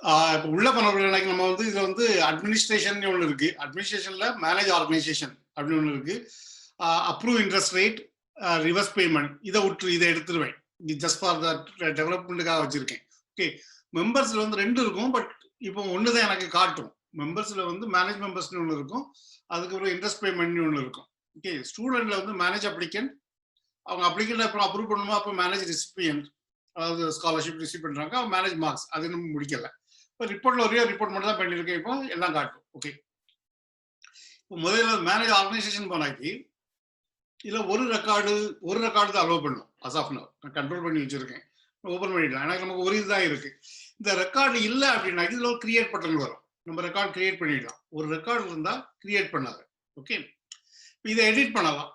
இப்போ உள்ள பண்ண நம்ம வந்து இதில் வந்து அட்மினிஸ்ட்ரேஷன் ஒன்று இருக்கு. அட்மினிஸ்ட்ரேஷன்ல மேனேஜ் ஆர்கனைசேஷன் அப்படின்னு ஒன்று இருக்கு. Approve interest rate, reverse payment, இதை எடுத்துருவேன். இது ஜஸ்ட் ஃபார் த டெவலப்மெண்ட்டுக்காக வச்சிருக்கேன். ஓகே, மெம்பர்ஸ்ல வந்து 2 இருக்கும். பட் இப்போ ஒன்று தான் எனக்கு காட்டும். மெம்பர்ஸ்ல வந்து மேனேஜ் மெம்பர்ஸ்னு ஒன்று இருக்கும், அதுக்கப்புறம் இன்ட்ரெஸ்ட் பேமெண்ட்னு ஒன்று இருக்கும். ஓகே, ஸ்டூடெண்ட்ல வந்து மேனேஜ் அப்ளிகன்ட், அவங்க அப்ளிகண்ட் அப்புறம் அப்ரூவ் பண்ணுமா, அப்போ மேனேஜ் ரெசிபியன்ட், அதாவது ஸ்காலர்ஷிப் ரிசீவ் பண்றாங்க, அவங்க மேனேஜ் மார்க்ஸ், அது இன்னும் முடிக்கல. இப்போ ரிப்போர்ட்ல ஒரே ரிப்போர்ட் மட்டும் தான் பண்ணியிருக்கேன். இப்போ எல்லாம் காட்டும். ஓகே, இப்போ முதல்ல மேனேஜ் ஆர்கனைசேஷன் போனாக்கி இதுல ஒரு ரெக்கார்டு தான் அலோவ் பண்ணும். அஸ் ஆஃப் நவ் நான் கண்ட்ரோல் பண்ணி வச்சிருக்கேன், ஓப்பன் பண்ணிடலாம். எனக்கு நமக்கு ஒரு இதுதான் இருக்கு. இந்த ரெக்கார்டு இல்லை அப்படின்னா இதுல ஒரு கிரியேட் பட்டன் வரும். நம்ம ரெக்கார்ட் கிரியேட் பண்ணிடலாம். ஒரு ரெக்கார்டு இருந்தா கிரியேட் பண்ணாத. ஓகே, இதை எடிட் பண்ணலாம்.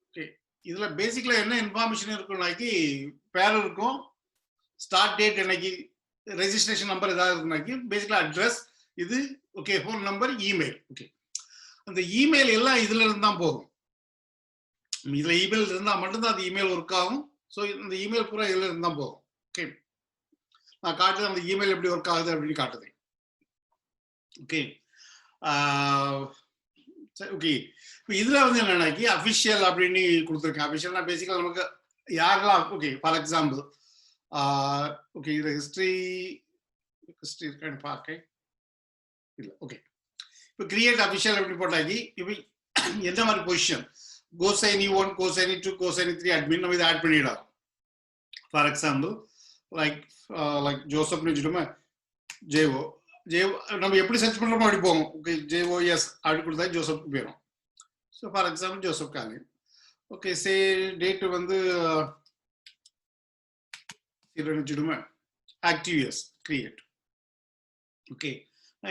ஓகே, இதுல பேசிக்கலா என்ன இன்ஃபர்மேஷன் இருக்குன்னாக்கி பேர் இருக்கும், ஸ்டார்ட் டேட், என்னைக்கு ரெஜிஸ்ட்ரேஷன் நம்பர் ஏதாவது இருக்குனாக்கி, பேசிக்கலா அட்ரஸ் இது. Okay, phone number, email. Okay, அந்த இமெயில் எல்லாம் இதுல இருந்து தான் போகும். இதுல இமெயில் இருந்தா மட்டும்தான் அந்த இமெயில் ஒர்க் ஆகும். ஸோ இந்த இமெயில் பூரா இதுல இருந்து தான் போகும். ஓகே, நான் காட்டுது அந்த இமெயில் எப்படி ஒர்க் ஆகுது அப்படின்னு காட்டுது. ஓகே, ஓகே, இப்போ இதுல வந்து என்னன்னாக்கி அஃபிஷியல் அப்படின்னு கொடுத்துருக்கேன். அஃபிஷியல்னா பேசிக்கலா நமக்கு யாரெல்லாம். ஓகே, ஃபார் எக்ஸாம்பிள் ஓகே, இதுல ஹிஸ்டரி இருக்கான்னு பார்க்க இல்லை. ஓகே, இப்போ கிரியேட் அஃபிஷியல் எப்படி போட்டாக்கி இப்போ எந்த மாதிரி பொசிஷன், கோசைனி 1, கோசைனி 2, கோசைனி 3 அட்மின் நம்ம இதை ஆட் பண்ணிடலாம். ஃபார் எக்ஸாம்பிள் லைக் ஜோசப்னு வச்சுட்டோமே, ஜேஓ நம்ம எப்படி சர்ச் பண்றோமோ அப்படி போகும். ஓகே, ஜேஓஎஸ் அப்படி கொடுத்தா ஜோசப்க்கு போயிடும். So for example Joseph Colin. Okay, say date வந்து வச்சுடுமே, ஆக்டிவ் இயர்ஸ் கிரியேட். ஓகே,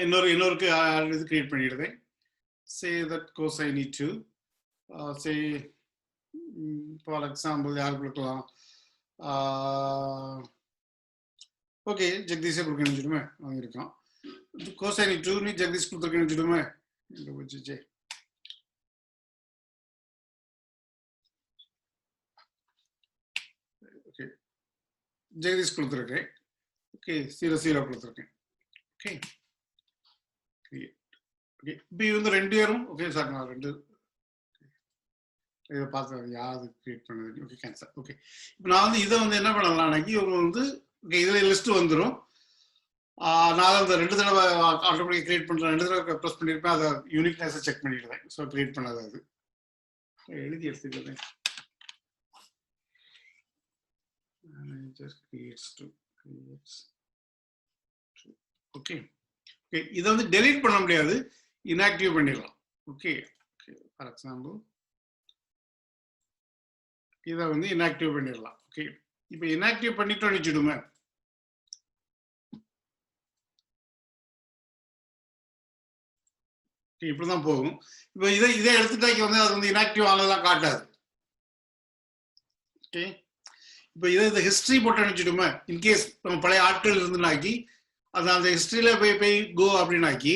இன்னொருக்கு இது கிரியேட் பண்ணிடுறேன். Say that cosigner 2, say for example யார் கொடுக்கலாம், ஓகே ஜெகதீஷே கொடுக்கணும்னு வச்சுடுமே, அவங்க இருக்கான். கோசைனி 2 ஜெகதீஷ் கொடுத்துருக்கேன்னு வச்சுடுமே. ஓகே, ஜெகதீஷ் கொடுத்துருக்கேன். ஓகே, 0 கொடுத்துருக்கேன். ஓகே, ஓகே, இப்போ வந்து 2 பேரும். ஓகே சார், நான் 2 இதை பார்த்து யாரு கிரியேட் பண்ணது. Okay, cancel. ஓகே, இப்போ நான் வந்து இதை வந்து என்ன பண்ணலாம்னாக்கி இவங்க வந்து ஓகே இதுல லிஸ்ட் வந்துடும். நான் அந்த 2 தடவை ஆட்டோமேட்டிக் கிரியேட் பண்றேன், 2 தடவை ப்ரெஸ் பண்ணியிருப்பேன், அதை யூனிக்னஸை செக் பண்ணிடுறேன். ஸோ கிரியேட் பண்ணாது, அது எழுதி எடுத்துக்கிறேன். ஓகே, ஓகே, இதை வந்து டெலீட் பண்ண முடியாது, இன்ஆக்டிவ் பண்ணிடலாம். ஓகே, ஃபார் எக்ஸாம்பிள் இதை வந்து இன்ஆக்டிவ் பண்ணிடலாம். ஓகே, இப்போ இன்ஆக்டிவ் பண்ணிட்டோம்னு வச்சுடுமே, இப்படிதான் போகும். இப்போ இதை எடுத்துட்டாக்கி வந்து அது வந்து இன்ஆக்டிவ் ஆனதெல்லாம் காட்டாது. ஓகே, இப்போ இதை ஹிஸ்டரி போட்டு அனுப்பிச்சுடுமே, இன்கேஸ் நம்ம பழைய ஆட்கள் இருந்துனாக்கி அது அந்த ஹிஸ்டரியில போய் கோ அப்படின்னாக்கி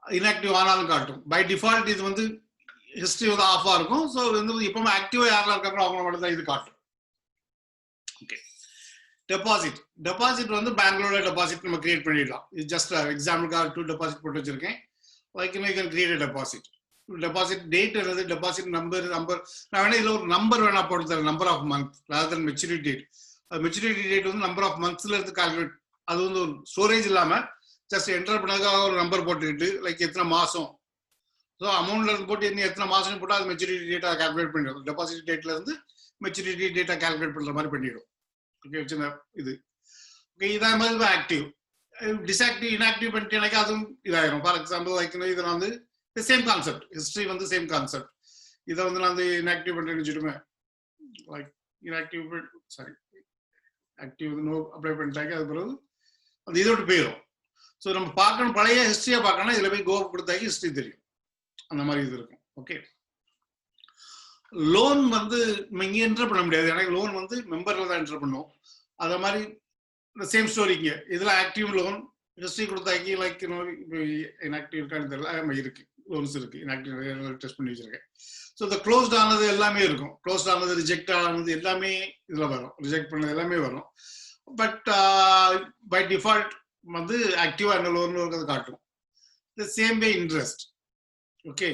இன்ஆக்டிவ் ஆனாலும் காட்டும். பை டிஃபால்ட் இது வந்து ஹிஸ்டரி வந்து ஆஃபா இருக்கும். ஸோ வந்து எப்பவுமே ஆக்டிவா யாரெல்லாம் இருக்காங்களோ அவங்க மட்டும் தான் இது காட்டும். ஓகே, டெபாசிட் வந்து பேங்க்லோட டெபாசிட் நம்ம கிரியேட் பண்ணிடலாம். இது ஜஸ்ட் எக்ஸாம்பிளுக்காக 2 டெபாசிட் போட்டு வச்சிருக்கேன். Like you can create deposit date என்னது, டெபாசிட் நம்பர் நான் வேணா இதுல ஒரு நம்பர் வேணா போட்டு தரேன், number of month rather then maturity date. அது மெச்சூரிட்டி டேட் வந்து நம்பர் ஆஃப் மந்த்ஸ்ல இருந்து கால்குலேட், அது வந்து ஒரு ஸ்டோரேஜ் இல்லாம ஜஸ்ட் என்டர் பண்ணதுக்காக ஒரு நம்பர் போட்டுக்கிட்டு லைக் எத்தனை மாசம், ஸோ அமௌண்ட்ல இருந்து போட்டு இன்னும் எத்தனை மாசம் போட்டால் அது மெச்சூரிட்டி டேட்டா கால்குலேட் பண்ணிடும். டெபாசிட் டேட்ல இருந்து மெச்சூரிட்டி டேட்டா கால்குலேட் பண்ற மாதிரி பண்ணிடும். ஓகே, சின்ன இது. ஓகே, இதே மாதிரி ஆக்டிவ். டிஸ்ஆக்டிவ் இன்ஆக்டிவ் பண்ணிட்டு எனக்கு அதுவும் இதாயிரும். ஃபார் எக்ஸாம்பிள் லைக் இதை வந்து சேம் கான்செப்ட், ஹிஸ்டரி வந்து சேம் கான்செப்ட். இதை வந்து நான் வந்து இன்ஆக்டிவ் பண்ணிட்டு வச்சுடுமே, like inactive sorry active no apply பண்ணிட்டாங்க, அது பிறகு அந்த இதை விட்டு போயிடும். ஸோ நம்ம பார்க்கணும், பழைய ஹிஸ்டரியா பார்க்கணும், இதுல போய் கோ கொடுத்தாக்கி ஹிஸ்டரி தெரியும், அந்த மாதிரி இது இருக்கும். ஓகே, லோன் வந்து நம்ம இங்கே என்டர் பண்ண முடியாது, எனக்கு லோன் வந்து மெம்பர்ல தான் என்டர் பண்ணுவோம். அத மாதிரி சேம் ஸ்டோரிங்க, இதுல ஆக்டிவ் லோன் ஹிஸ்டரி கொடுத்தாக்கி லைக் இன்ஆக்டிவ் இருக்கான்னு தெரியல, இருக்கு லோன்ஸ் இருக்கு, இன்ஆக்டிவ் டெஸ்ட் பண்ணி வச்சிருக்கேன். ஸோ இந்த க்ளோஸ்ட் ஆனது எல்லாமே இருக்கும், க்ளோஸ்ட் ஆனது ரிஜெக்ட் ஆனது எல்லாமே இதுல வரும், ரிஜெக்ட் பண்ணது எல்லாமே வரும். பட் பை டிஃபால்ட் வந்து ஆக்டிவா என்ன லோன் காட்டும். The same way interest. Okay,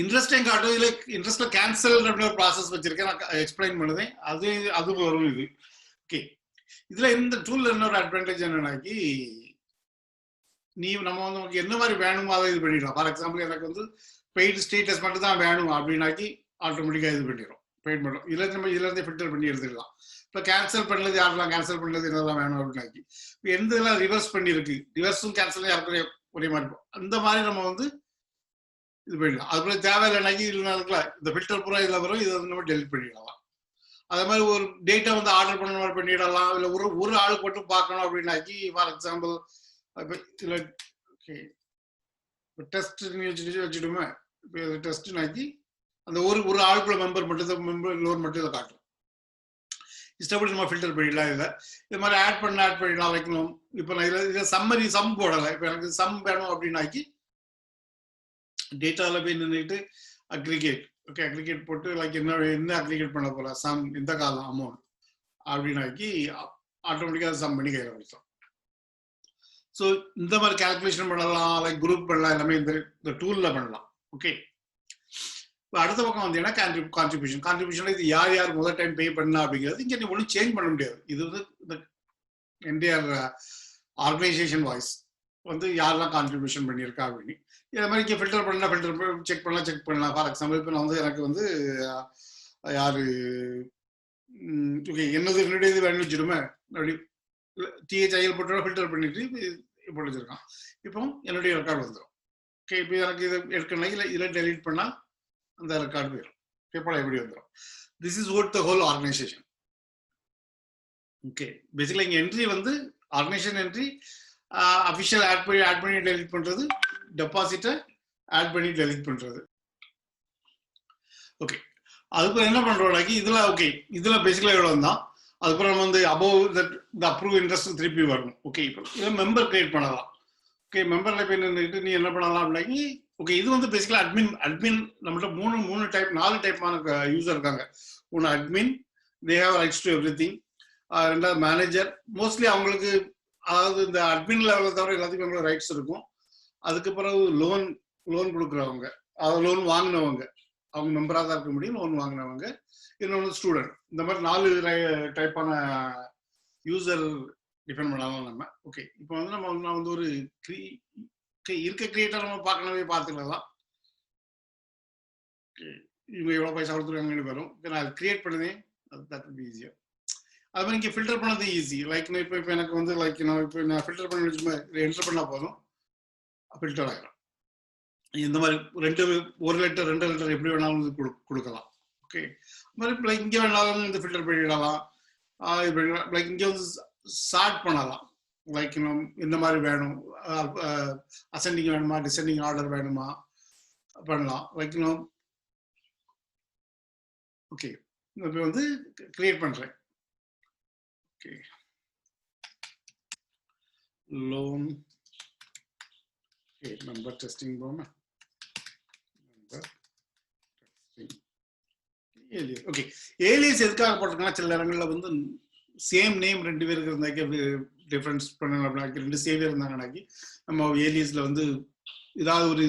இன்ட்ரெஸ்டையும் காட்டும். இதுல இன்ட்ரெஸ்ட்ல கேன்சல் அப்படின்ற ஒரு ப்ராசஸ் வச்சிருக்கேன், நான் எக்ஸ்பிளைன் பண்ணுதேன். அது வரும் இது. ஓகே, இதுல இந்த டூல்ல இன்னொரு அட்வான்டேஜ் என்னன்னாக்கி, நம்ம வந்து உங்களுக்கு என்ன மாதிரி வேணுமோ அதை இது பண்ணிடலாம். ஃபார் எக்ஸாம்பிள் எனக்கு வந்து பெய்டு ஸ்டேட்டஸ் மட்டும் தான் வேணும் அப்படின்னாக்கி ஆட்டோமேட்டிக்காக இது பண்ணிடும், பெய்ட் பண்ணும். இதுல இருந்து ஃபில்டர் பண்ணி எடுத்துக்கலாம். இப்போ கேன்சல் பண்ணது யாரெல்லாம் கேன்சல் பண்ணது என்னெல்லாம் வேணும் அப்படின்னாக்கி, இப்போ எந்த இதெல்லாம் ரிவர்ஸ் பண்ணியிருக்கு, ரிவர்ஸும் கேன்சலும் யாருக்கும் ஒரே மாதிரி இருக்கும். அந்த மாதிரி நம்ம வந்து இது பண்ணிடலாம். அதுக்குள்ள தேவையில்லைனாக்கி இல்லைனா இருக்கலாம், இந்த ஃபில்டர் பூரா இதில் வரும், இதை வந்து நம்ம டெலிட் பண்ணிடலாம். அதே மாதிரி ஒரு டேட்டா வந்து ஆர்டர் பண்ண மாதிரி பண்ணிடலாம். இல்லை ஒரு ஆளுக்கு மட்டும் பார்க்கணும் அப்படின்னாக்கி, ஃபார் எக்ஸாம்பிள் இதுல டெஸ்ட் வச்சுடுமே, இப்போ டெஸ்ட்னாக்கி அந்த ஒரு ஆளுக்குள்ள மெம்பர் மட்டும் லோன் மட்டும் இதை காட்டும். இஷ்டப்படி நம்ம ஃபில்டர் பண்ணிடலாம். இது மாதிரி ஆட் பண்ணிடலாம், வைக்கணும். இப்போ நான் இதில் சம்மரி சம் போடலை. இப்போ எனக்கு சம் வேணும் அப்படின்னாக்கி டேட்டாவில் போய் நின்றுட்டு அக்ரிகேட், ஓகே, அக்ரிகேட் போட்டு லைக் என்ன அக்ரிகேட் பண்ண போகிறேன், சம் இந்த காலம் அமௌண்ட் அப்படின்னாக்கி ஆட்டோமேட்டிக்காக சம் பண்ணி கையில் கொடுத்தோம். ஸோ இந்த மாதிரி கால்குலேஷன் பண்ணலாம், லைக் குரூப் பண்ணலாம், எல்லாமே இந்த டூலில் பண்ணலாம். ஓகே, இப்போ அடுத்த பக்கம் வந்தீங்கன்னா கான்ட்ரிபியூஷன் இது யார் முதல் டைம் பே பண்ணலாம் அப்படிங்கிறது இங்கே நீ ஒன்றும் சேஞ்ச் பண்ண முடியாது. இது வந்து இந்த என்டையர் ஆர்கனைசேஷன் வாய்ஸ் வந்து யாரெல்லாம் கான்ட்ரிபியூஷன் பண்ணியிருக்கா அப்படின்னு. இதே மாதிரி இங்கே ஃபில்டர் பண்ணலாம், செக் பண்ணலாம். ஃபார் எக்ஸாம்பிள் இப்போ நான் வந்து எனக்கு வந்து யாரு ஓகே என்னுடைய இது வேணும்னு வச்சுடுமே, அப்படி THIL போட்டு ஃபில்டர் பண்ணிட்டு போட்டு வச்சிருக்கான். இப்போ என்னுடைய ரெக்கார்டு வந்துடும். ஓகே, இப்போ எனக்கு இதை எடுக்கணும், இல்லை இதில் டெலீட் பண்ணால் அந்த ரெக்கார்டு போயிடும். பேப்பர் எப்படி வந்துடும். This is what the whole organisation. Okay, basically இங்கே என்ட்ரி வந்து ஆர்கனைசேஷன் என்ட்ரி, அஃபிஷியல் ஆட் பண்ணி டெலிட் பண்ணுறது, டெபாசிட்டை ஆட் பண்ணி டெலிட் பண்ணுறது. ஓகே, அதுக்கு என்ன பண்ணுறோம்னாக்கி இதில் ஓகே இதில் பேசிக்கலாக எவ்வளோ தான். அதுக்கப்புறம் நம்ம வந்து அபோவ் இந்த அப்ரூவ் இன்ட்ரெஸ்ட் திருப்பி வரணும். ஓகே, இப்போ இதில் மெம்பர் கிரியேட் பண்ணலாம். ஓகே, மெம்பரில் போய் நின்றுட்டு நீ என்ன பண்ணலாம் அப்படின்னாக்கி, ஓகே இது வந்து பேசிக்கலாக அட்மின் நம்மகிட்ட 4 டைப்பான யூசர் இருக்காங்க. ஒன்று admin, they have rights to everything. ரெண்டாவது மேனேஜர், மோஸ்ட்லி அவங்களுக்கு அதாவது இந்த அட்மின் லெவலில் தவிர எல்லாத்துக்கும் அவங்களுக்கு ரைட்ஸ் இருக்கும். அதுக்கு பிறகு லோன் கொடுக்குறவங்க, அதாவது லோன் வாங்கினவங்க, அவங்க மெம்பராக தான் இருக்க முடியும், லோன் வாங்கினவங்க. இன்னொன்று ஸ்டூடெண்ட். இந்த மாதிரி 4 டைப்பான யூசர் டிஃபைன் பண்ணலாம் நம்ம. ஓகே, இப்போ வந்து நான் வந்து ஒரு இருக்க கிரியேட்டர் நம்ம பார்த்துக்கலாம். இவங்க எவ்வளோ பைசா கொடுத்துருக்காங்கன்னு வரும். நான் கிரியேட் பண்ணுவேன், அது ஈஸியாக. அது மாதிரி இங்கே ஃபில்டர் பண்ணது ஈஸி. லைக் இப்போ எனக்கு வந்து லைக் இப்போ நான் ஃபில்டர் பண்ணி என்டர் பண்ணால் போதும், ஃபில்டர் ஆகிடும். இந்த மாதிரி 1 லெட்டர் 2 லெட்டர் எப்படி வேணாலும் கொடுக்கலாம். ஓகே, மாதிரி லைக் இங்கே வேணாலும் இந்த ஃபில்டர் பண்ணிடலாம். லைக் இங்கே வந்து சார்ட் பண்ணலாம். லைக் இந்த மாதிரி வேணும், அசெண்டிங் வேணுமா, டிசெண்டிங் ஆர்டர் வேணுமா பண்ணலாம். லைக் ஓகே, இப்போ வந்து கிரியேட் பண்ணுறேன். ஓகே, லோன் நம்பர் டெஸ்டிங் போமா, number testing alias. Okay, alias எதுக்காக போட்டிருக்காங்கன்னா, சில இடங்களில் வந்து சேம் நேம் 2 பேருக்கு இருந்தாக்கி டிஃபரன்ஸ் பண்ணணும் அப்படின்னாக்கி, 2 சேவியர் இருந்தாங்கன்னாக்கி நம்ம ஏலியஸில் வந்து ஏதாவது ஒரு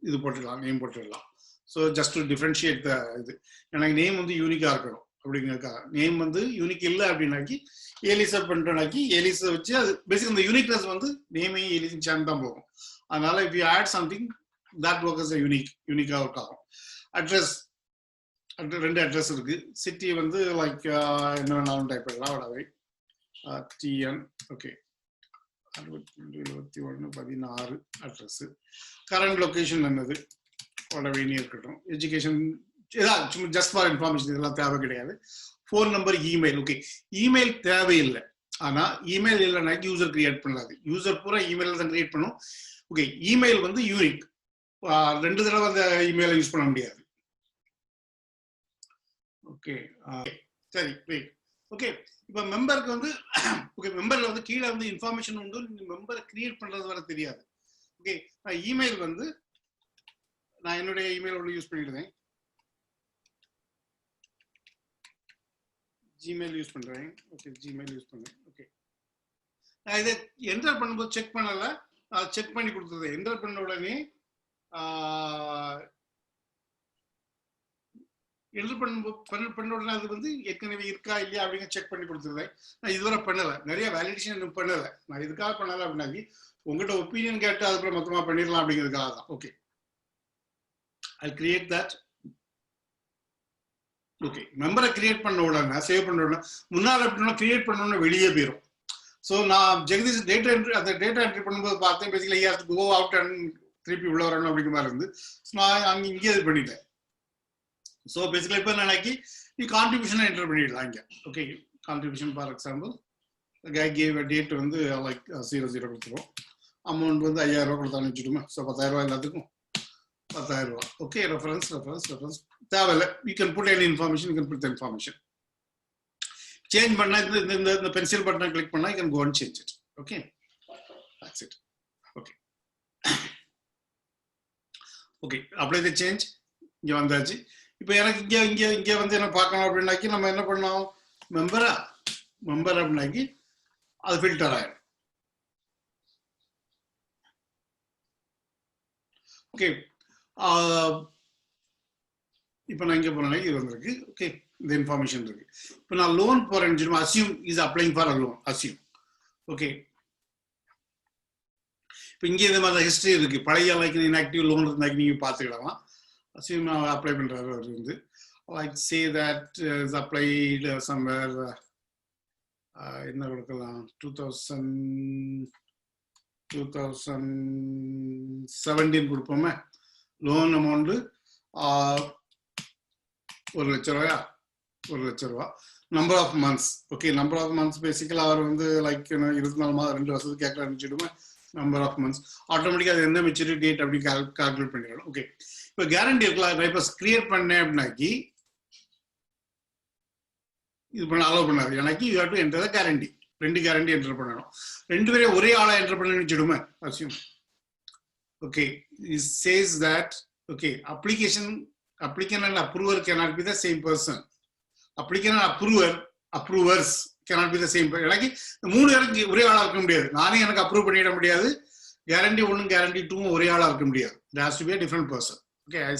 இது போட்டுடலாம், நேம் போட்டுடலாம். ஸோ ஜஸ்ட் டு டிஃப்ரென்ஷியேட் த இது. எனக்கு நேம் வந்து யூனிக்காக இருக்கணும் அப்படிங்கிறதுக்காக. நேம் வந்து யூனிக் இல்லை அப்படின்னாக்கி ஏலியஸை பண்ணுறனாக்கி ஏலியஸை வச்சு அது பேசிக் இந்த யூனிக்னஸ் வந்து நேமையும் ஏலியஸும் சேர்ந்து தான் போகும். அதனால if you add something that work is யூனிக்காக ஒர்க் ஆகும். அட்ரஸ் 2 அட்ரஸ் இருக்கு. சிட்டி வந்து லைக் என்ன வேணாலும் டைப் பண்ணலாம். Vadavai TN. Okay, 622116 address. Current location என்னது, வடவைன்னு இருக்கட்டும். எஜுகேஷன் ஏதாவது சும்மா ஜஸ்ட் ஃபார் இன்ஃபர்மேஷன், இதெல்லாம் தேவை கிடையாது. Phone number, email. Okay, email தேவையில்லை. ஆனால் இமெயில் இல்லைன்னா யூசர் கிரியேட் பண்ணாது. யூசர் பூரா இமெயில் தான் கிரியேட் பண்ணும். ஓகே, இமெயில் வந்து யூனிக், 2 தடவை அந்த இமெயிலை யூஸ் பண்ண முடியாது. ஓகே, சரி, வெயிட். ஓகே, இப்போ மெம்பருக்கு வந்து ஓகே மெம்பர்ல வந்து கீழே வந்து இன்ஃபர்மேஷன் உண்டு, மெம்பரை கிரியேட் பண்றது வர தெரியாது. ஓகே, நான் இமெயில் வந்து நான் என்னுடைய இமெயில் ஒன்று யூஸ் பண்ணிடுறேன், ஜிமெயில் யூஸ் பண்றேன். ஓகே, ஜிமெயில் யூஸ் பண்றேன். ஓகே, நான் இதை என்டர் பண்ணும்போது செக் பண்ணல, செக் பண்ணி கொடுத்தது. என்டர் பண்ண உடனே என்டர் பண்ண உடனே அது வந்து ஏற்கனவே இருக்கா இல்லையா அப்படிங்க செக் பண்ணி கொடுத்துருந்தேன். நான் இதுவரை பண்ணல, நிறைய வேலிடேஷன் இன்னும் பண்ணல. நான் இதுக்காக பண்ணல அப்படின்னாக்கி உங்ககிட்ட ஒப்பீனியன் கேட்டு அதுக்குள்ள மொத்தமா பண்ணிடலாம் அப்படிங்கிறதுக்காக தான். Okay, I create that. Okay, மெம்பரை கிரியேட் பண்ண உடனே, சேவ் பண்ண உடனே, முன்னால் எப்படின்னா கிரியேட் பண்ண உடனே வெளியே போயிடும். ஸோ நான் ஜெகதீஷ் டேட்டா என்ட்ரி, அந்த டேட்டா என்ட்ரி பண்ணும்போது பார்த்தேன், basically he has to go out and திருப்பி உள்ள வரணும் அப்படிங்கிற மாதிரி இருந்து நான் அங்கே இங்கே இது பண்ணிட்டேன். ஸோ பேசிக்கலி இப்போ நினைக்கி நீ கான்ட்ரிபியூஷனை என்டர் பண்ணிடலாம் இங்கே. Okay, contribution for example guy gave date வந்து லைக் 00 கொடுத்துருவோம். அமௌண்ட் வந்து 5000 ரூபா கொடுத்து அனுப்பிச்சுட்டுமா. ஸோ 10,000 ரூபா எல்லாத்துக்கும் 10,000 ரூபா. ஓகே, ரெஃபரன்ஸ் தேவையில்லை. You can put any information, you can put the information. Change பண்ணா இந்த பென்சில் பட்டனை கிளிக் பண்ணா you can go and change it. Okay, that's it. Okay, okay, apply the change. இங்க வந்தாச்சு. இப்போ எனக்கு இங்க வந்து என்ன பார்க்கணும் அப்படின்னாக்கி நம்ம என்ன பண்ணோம், மெம்பர் அப்படின்னாக்கி அது ஃபில்டர் ஆயிடும். ஓகே, இப்போ நான் இங்க போனா இது வந்திருக்கு. ஓகே, இந்த இன்ஃபர்மேஷன் இருக்கு. இப்போ நான் லோன் போறேன்னு சொல்லி assume is அப்ளைங் for a loan, assume. Okay, இப்போ இங்கே இந்த மாதிரி ஹிஸ்ட்ரி இருக்கு. பழைய லைக் இன்ஆக்டிவ் லோன் இருந்தாக்கி நீங்க பார்த்துக்கலாம். அசியூம் நான் அப்ளை பண்றாரு அவர் வந்து like say that is applied somewhere, என்ன கொடுக்கலாம், 2017 கொடுப்போமே. லோன் அமௌண்ட் 1,00,000 ரூபா. Number of months. Okay, number of months basically அவர் வந்து லைக் 24 மாதம் 2 வருஷத்துக்கு கேட்க ஆரம்பிச்சிடுமா. நம்பர் ஆஃப் மந்த்ஸ் ஆட்டோமேட்டிக்கா அது என்ன மெச்சூரிட்டி டேட் அப்படி கால்குலேட் பண்ணிடலாம். ஓகே, இப்போ கேரண்டி இருக்கலாம். இப்போ கிரியேட் பண்ணேன் அப்படின்னாக்கி இது பண்ண அலோவ் பண்ணாது. எனக்கு you have to enter the guarantee. 2 guarantee enter பண்ணணும். 2 பேரையும் ஒரே ஆளா என்டர் பண்ண வச்சுடுமே assume. Okay, it says that okay applicant and approver cannot be the same person. Applicant and approvers cannot be the same person. எனக்கு 3 பேருக்கு ஒரே ஆளா இருக்க முடியாது. நானே எனக்கு அப்ரூவ் பண்ணிட முடியாது. கேரண்டி 1 கேரண்டி 2 ஒரே ஆளா இருக்க முடியாது. There has to be a different person. Okay, I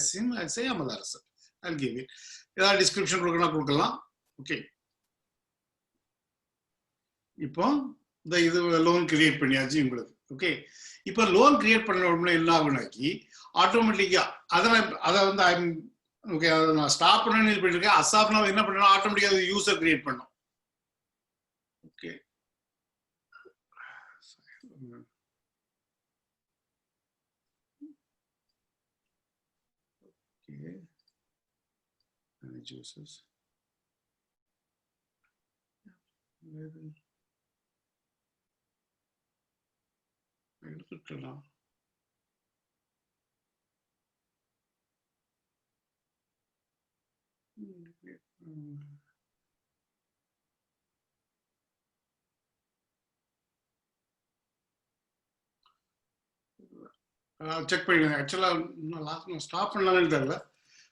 say Amadarasan. I'll give it. ஏதாவது டிஸ்கிரிப்ஷன் கொடுக்கலாம். ஓகே, இப்போ இந்த இது லோன் கிரியேட் பண்ணியாச்சு உங்களுக்கு. ஓகே, இப்போ லோன் கிரியேட் பண்ண உடனே என்ன ஆகுனாக்கி ஆட்டோமேட்டிக்கா அதை வந்து ஓகே, அதை நான் ஸ்டாப் பண்ணணும்னு இது பண்ணிருக்கேன். அஸ்டாப் நான் என்ன பண்ணணும், ஆட்டோமேட்டிக்கா அது யூசர் கிரியேட் பண்ணும். Okay, manage users. எடுத்துக்கலாம். செக் பண்ணிடுங்க. ஆக்சுவலா நான் ஸ்டாப் பண்ணலாம்னு தெரியல.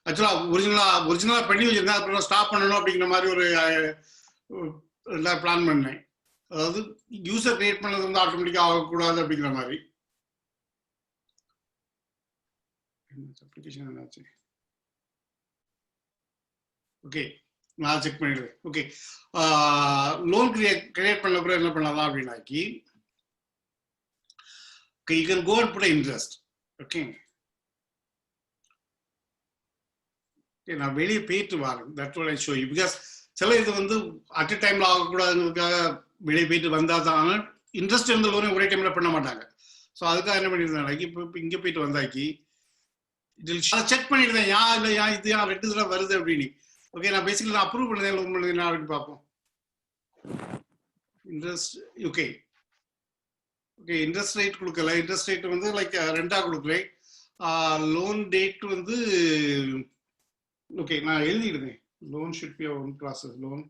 ஆக்சுவலா ஒரிஜினலா பண்ணி வச்சிருந்தேன். அப்புறம் ஸ்டாப் பண்ணணும் அப்படிங்கிற மாதிரி ஒரு பிளான் பண்ணேன். அதாவது யூசர் கிரியேட் பண்ணது வந்து ஆட்டோமேட்டிக்கா ஆகக்கூடாது அப்படிங்கிற மாதிரி. அப்ளிகேஷன் என்னாச்சு? ஓகே, நான் செக் பண்ணிடுறேன். ஓகே, லோன் கிரியேட் பண்ண அப்புறம் என்ன பண்ணலாம் அப்படின்னாக்கி okay, you can go and put an interest. Okay, நான் வெளியே போயிட்டு வரேன். That's what I show you. Because சில இது வந்து அட் டைம்ல ஆகக்கூடாதுங்கிறதுக்காக வெளியே போயிட்டு வந்தா தான் இன்ட்ரெஸ்ட் இருந்த லோனை ஒரே டைம்ல பண்ண மாட்டாங்க. ஸோ அதுக்காக என்ன பண்ணியிருந்தாங்க, இப்போ இங்கே போயிட்டு வந்தாக்கி செக் பண்ணிடுறேன் இல்லையா இது ரெண்டு தடவை வருது அப்படின்னு. ஓகே, நான் பேசிக்கலி நான் அப்ரூவ் பண்ணதே லோன் பண்ணது என்ன அப்படின்னு பார்ப்போம். Interest okay okay interest rate கொடுக்கல. இன்ட்ரெஸ்ட் ரேட் வந்து லைக் 2ஆ கொடுக்குறேன். லோன் டேட் வந்து ஓகே நான் எழுதிடுறேன். Loan should be one process. Loan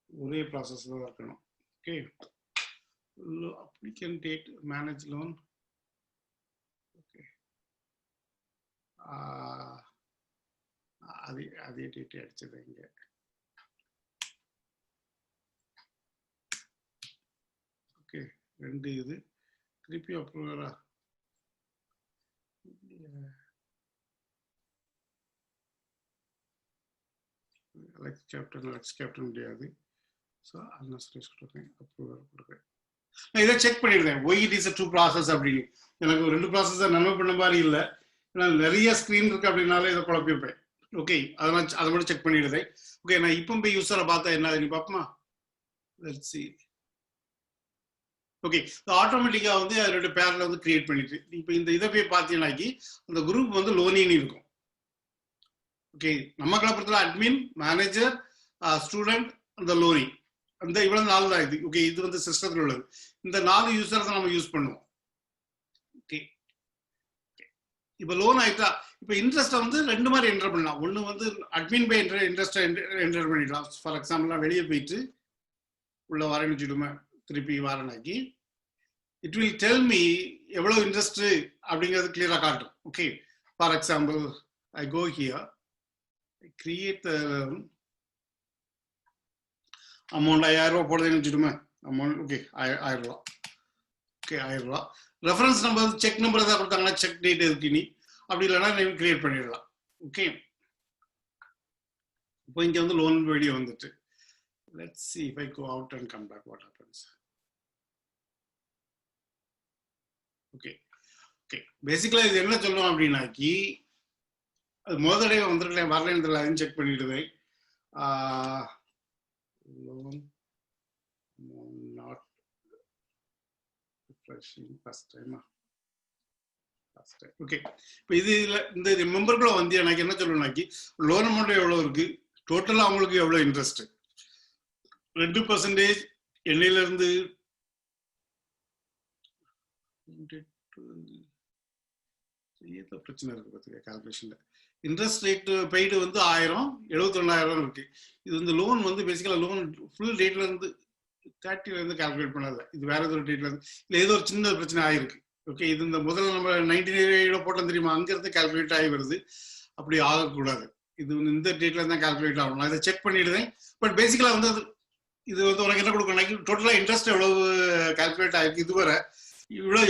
ஒரே ப்ராசஸ் தான் இருக்கணும். Okay, applicant date, manage loan. Okay, அதே டேட் அடிச்சது இங்க. ஓகே, 2 இது திருப்பி அப்ரூவரா கேப்டன் முடியாது. ஸோ அப்ரூவர் கொடுக்குறேன். நான் இதை செக் பண்ணிடுறேன் ஒய் இட் இஸ் 2 ப்ராசஸ் அப்படின்னு. எனக்கு 2 ப்ராசஸ் நன்மை பண்ண மாதிரி இல்லை, ஏன்னா நிறைய ஸ்க்ரீன் இருக்கு அப்படின்னாலே இதை குழப்பிருப்பேன். ஓகே, அதெல்லாம் அதை மட்டும் செக் பண்ணிடுறேன். ஓகே, நான் இப்போ போய் யூஸரை பார்த்தா என்ன நீ பார்ப்போமா? Let's see. ஓகே, ஆட்டோமேட்டிக்கா வந்து அதோட பேர்ல வந்து கிரியேட் பண்ணிட்டு இப்போ இந்த இதை போய் பார்த்தீங்கன்னாக்கி அந்த குரூப் வந்து லோனின்னு இருக்கும். ஓகே, நம்ம கலப்பத்தில் அட்மின், மேனேஜர், ஸ்டூடெண்ட், அந்த லோனி, அந்த இவ்வளவு 4 தான் இது. ஓகே, இது வந்து சிஸ்டத்தில் உள்ளது. இந்த 4 யூசர் தான் நம்ம யூஸ் பண்ணுவோம். ஓகே, இப்போ லோன் ஆயிட்டா இப்போ இன்ட்ரெஸ்ட்டை வந்து 2 மாதிரி என்டர் பண்ணலாம். ஒன்று வந்து அட்மின் பை இன்ட்ரெஸ்ட்டை என்டர் பண்ணிடலாம். ஃபார் எக்ஸாம்பிள் நான் வெளியே போயிட்டு உள்ள வரேன்னு வச்சுடுமே, திருப்பி வரேனாக்கி இட் வில் டெல் மீ எவ்வளோ இன்ட்ரெஸ்ட் அப்படிங்கிறது கிளியராக காட்டும். Okay, for example I go here, I create amount 5000 ரூபா போடுறதுன்னு வச்சுடுமே. அமௌண்ட் ஓகே 1000 ரூபா. ஓகே 1000 ரூபா. ரெஃபரன்ஸ் நம்பர் செக் நம்பர் ஏதாவது கொடுத்தாங்கன்னா செக் டேட் இருக்கு நீ, அப்படி இல்லைன்னா நீ கிரியேட் பண்ணிடலாம். ஓகே, இப்போ இங்கே வந்து லோன் வீடியோ வந்துட்டு let's see if I go out and come back what happens. Okay, okay, basically இது என்ன சொல்லுவோம் அப்படின்னாக்கி அது முதல் தடவை வந்துருக்கேன் வரலன்னு தெரியல, அதையும் செக் பண்ணிடுவேன். loan not refreshing first time. Okay, இப்போ இதுல இந்த மெம்பருக்குள்ள வந்து எனக்கு என்ன சொல்லணும்னாக்கி லோன் அமௌண்ட் எவ்வளோ இருக்கு, டோட்டலா அவங்களுக்கு எவ்வளோ இன்ட்ரெஸ்ட், 2% எண்ணெயில இருந்து பிரச்சனை இருக்கு பார்த்துக்க. கால்குலேஷன்ல இன்ட்ரெஸ்ட் ரேட் பெய்டு வந்து 1000, 71,000 இருக்கு. இது வந்து லோன் வந்து பேசிக்கலா லோன் ஃபுல் டேட்ல இருந்து 30ல இருந்து கால்குலேட் பண்ணல, இது வேற ஏதோ டேட்ல இருந்து இல்லை ஏதோ ஒரு சின்ன பிரச்சனை ஆயிருக்கு. ஓகே, இது இந்த முதல்ல நம்ம 19 போட்டோம் தெரியுமா, அங்க இருந்து கால்குலேட் ஆகி வருது. அப்படி ஆகக்கூடாது, இது வந்து இந்த டேட்ல இருந்தா கால்குலேட் ஆகணும். நான் இதை செக் பண்ணிடுவேன். பட் பேசிக்கலா வந்து இது வந்து உனக்கு என்ன கொடுக்கணும், டோட்டலா இன்ட்ரெஸ்ட் எவ்வளவு கால்குலேட் ஆயிருக்கு, இதுவரை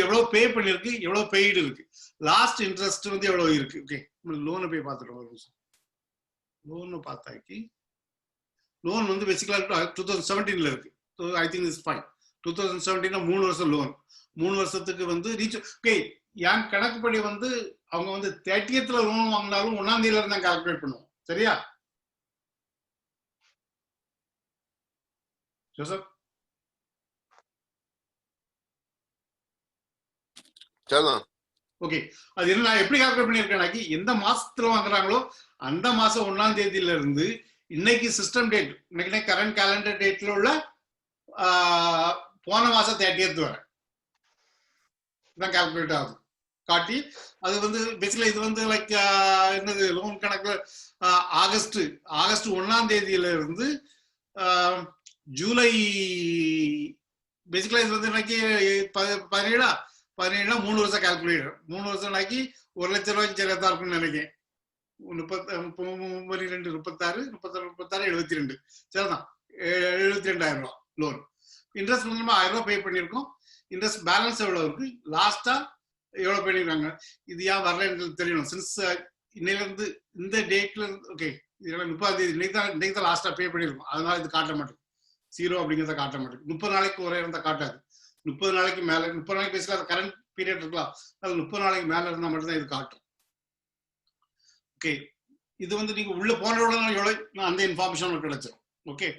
எவ்வளவு பே பண்ணிருக்கு, எவ்வளவு பெய்டு இருக்கு, லாஸ்ட் இன்ட்ரெஸ்ட் வந்து எவ்வளவு இருக்கு. ஓகே, லோனை போய் பார்த்துட்டோம். ஒரு நிமிஷம், லோனை பார்த்தாக்கி லோன் வந்து பேசிக்கலா 2017ல இருக்கு. I think is fine. 2017 3 வருஷம் லோன், 3 வருஷத்துக்கு வந்து ரீச். ஓகே, என் கணக்குப்படி வந்து அவங்க வந்து 30th லோன் வாங்கினாலும் 1ஆம் தேதியில இருந்து கால்குலேட் பண்ணுவோம். சரியா ஜோசப்? ஓகே, அது என்ன நான் எப்படி கால்குலேட் பண்ணியிருக்கேன்னாக்கி எந்த மாசத்துல வாங்குறாங்களோ அந்த மாசம் 1ஆம் தேதியில இருந்து இன்னைக்கு சிஸ்டம் டேட், இன்னைக்கு கரண்ட் கேலண்டர் டேட்ல உள்ள போன மாசம் 30th வரை தான் கால்குலேட் ஆகுது காட்டி. அது வந்து பேசிக்கலா இது வந்து லைக் என்னது லோன் கணக்கு ஆகஸ்ட் 1ஆம் தேதியில இருந்து ஜூலை, பேசிக்கலா இது வந்து இன்னைக்கு 17 3 வருஷம் கால்குலேட்டர். 3 வருஷம் நாக்கி 1 லட்சம் ரூபாய்க்கு சரியா இருக்கும்னு நினைக்கிறேன். 32, 36, 72 சரிதான், 72,000 ரூபாய் லோன். இன்ட்ரெஸ்ட் வந்து நம்ம 1000 ரூபாய் பே பண்ணியிருக்கோம். இன்ட்ரெஸ்ட் பேலன்ஸ் எவ்வளவு இருக்கு, லாஸ்டா எவ்வளவு பண்ணிருக்காங்க, இது ஏன் வரலன்னு தெரியணும். சின்ஸ் இன்னையில இருந்து இந்த டேட்ல இருந்து ஓகே, 30ஆம் தேதி இன்னைக்கு தான் லாஸ்டா பே பண்ணிருக்கோம். அதனால இது காட்ட மாட்டேங்குது, 0 அப்படிங்கிறத காட்ட மாட்டேங்குது. 30 நாளைக்கு ஒரே இருந்தா காட்டாது. 30 நாளைக்கு மேல, 30 நாளைக்கு பேசல கரண்ட் பீரியட் இருக்கலாம், அது 30 நாளைக்கு மேல இருந்தா மட்டும்தான் இது காட்டும். ஓகே, இது வந்து நீங்க உள்ள போன உடனே எவ்வளவு அந்த இன்ஃபார்மேஷன் கிடைச்சிடும். ஓகே,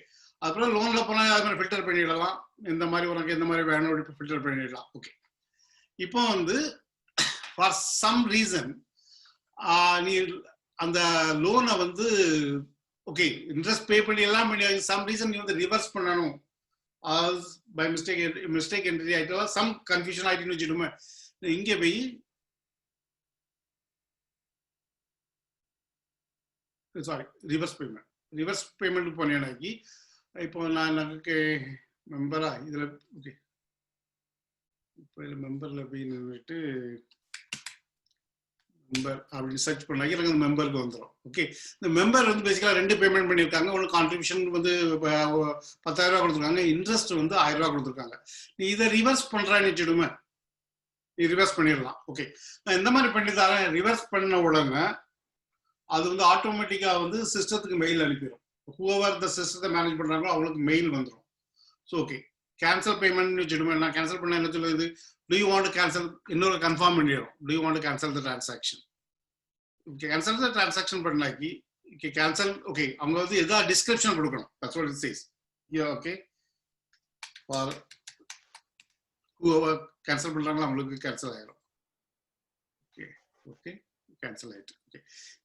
அப்புறம் லோன்ல போனா அது மாதிரி ஃபில்டர் பண்ணிடலாம், இந்த மாதிரி உனக்கு எந்த மாதிரி வேணும் ஃபில்டர் பண்ணிடலாம். ஓகே, இப்போ வந்து ஃபார் சம் ரீசன் நீ அந்த லோனை வந்து ஓகே இன்ட்ரெஸ்ட் பே பண்ணி எல்லாம் பண்ணி சம் ரீசன் நீ வந்து ரிவர்ஸ் பண்ணணும், பை மிஸ்டேக் என்ட்ரி ஆயிட்டா சம் கன்ஃபியூஷன் ஆயிட்டுன்னு வச்சுடுமே. இங்கே போய் சாரி ரிவர்ஸ் பேமெண்ட் பண்ணியாக்கி இப்போ நான் எனக்கு மெம்பரா இதுல ஓகே, இப்போ மெம்பர்ல போய் நின்றுட்டு மெம்பர் அப்படின்னு சர்ச் பண்ணாக்கி எனக்கு அந்த மெம்பருக்கு வந்துடும். ஓகே, இந்த மெம்பர் வந்து பேசிக்கலாக 2 பேமெண்ட் பண்ணியிருக்காங்க. ஒன்று கான்ட்ரிபியூஷன் வந்து 10,000 ரூபா கொடுத்துருக்காங்க, இன்ட்ரெஸ்ட் வந்து 1000 ரூபா கொடுத்துருக்காங்க. நீ இதை ரிவர்ஸ் பண்ணுறான்னு வச்சுடுமே, நீ ரிவர்ஸ் பண்ணிடலாம். ஓகே, நான் இந்த மாதிரி பண்ணி தரேன். ரிவர்ஸ் பண்ண உடனே அது வந்து ஆட்டோமேட்டிக்காக வந்து சிஸ்டத்துக்கு மெயில் அனுப்பிடும். ஹூவர் இந்த சிஸ்டத்தை மேனேஜ் பண்ணுறாங்களோ அவங்களுக்கு மெயில் வந்துடும். ஸோ ஓகே, கேன்சல் பேமெண்ட் வச்சுடுமே. நான் கேன்சல் பண்ண என்ன சொல்லுது, do you want to cancel, இன்னொரு கன்ஃபார்ம் பண்ணிடும், do you want to cancel the transaction. Okay, cancel the transaction பண்ணாக்கி okay cancel. okay, அவங்க வந்து எதா டிஸ்கிரிப்ஷன் கொடுக்கணும். that's what it says here. okay, for whoever cancel பண்றாங்களோ அவங்களுக்கு கேன்சல் ஆயிடும். Okay okay, cancel ஆயிட்டு. ஓகே,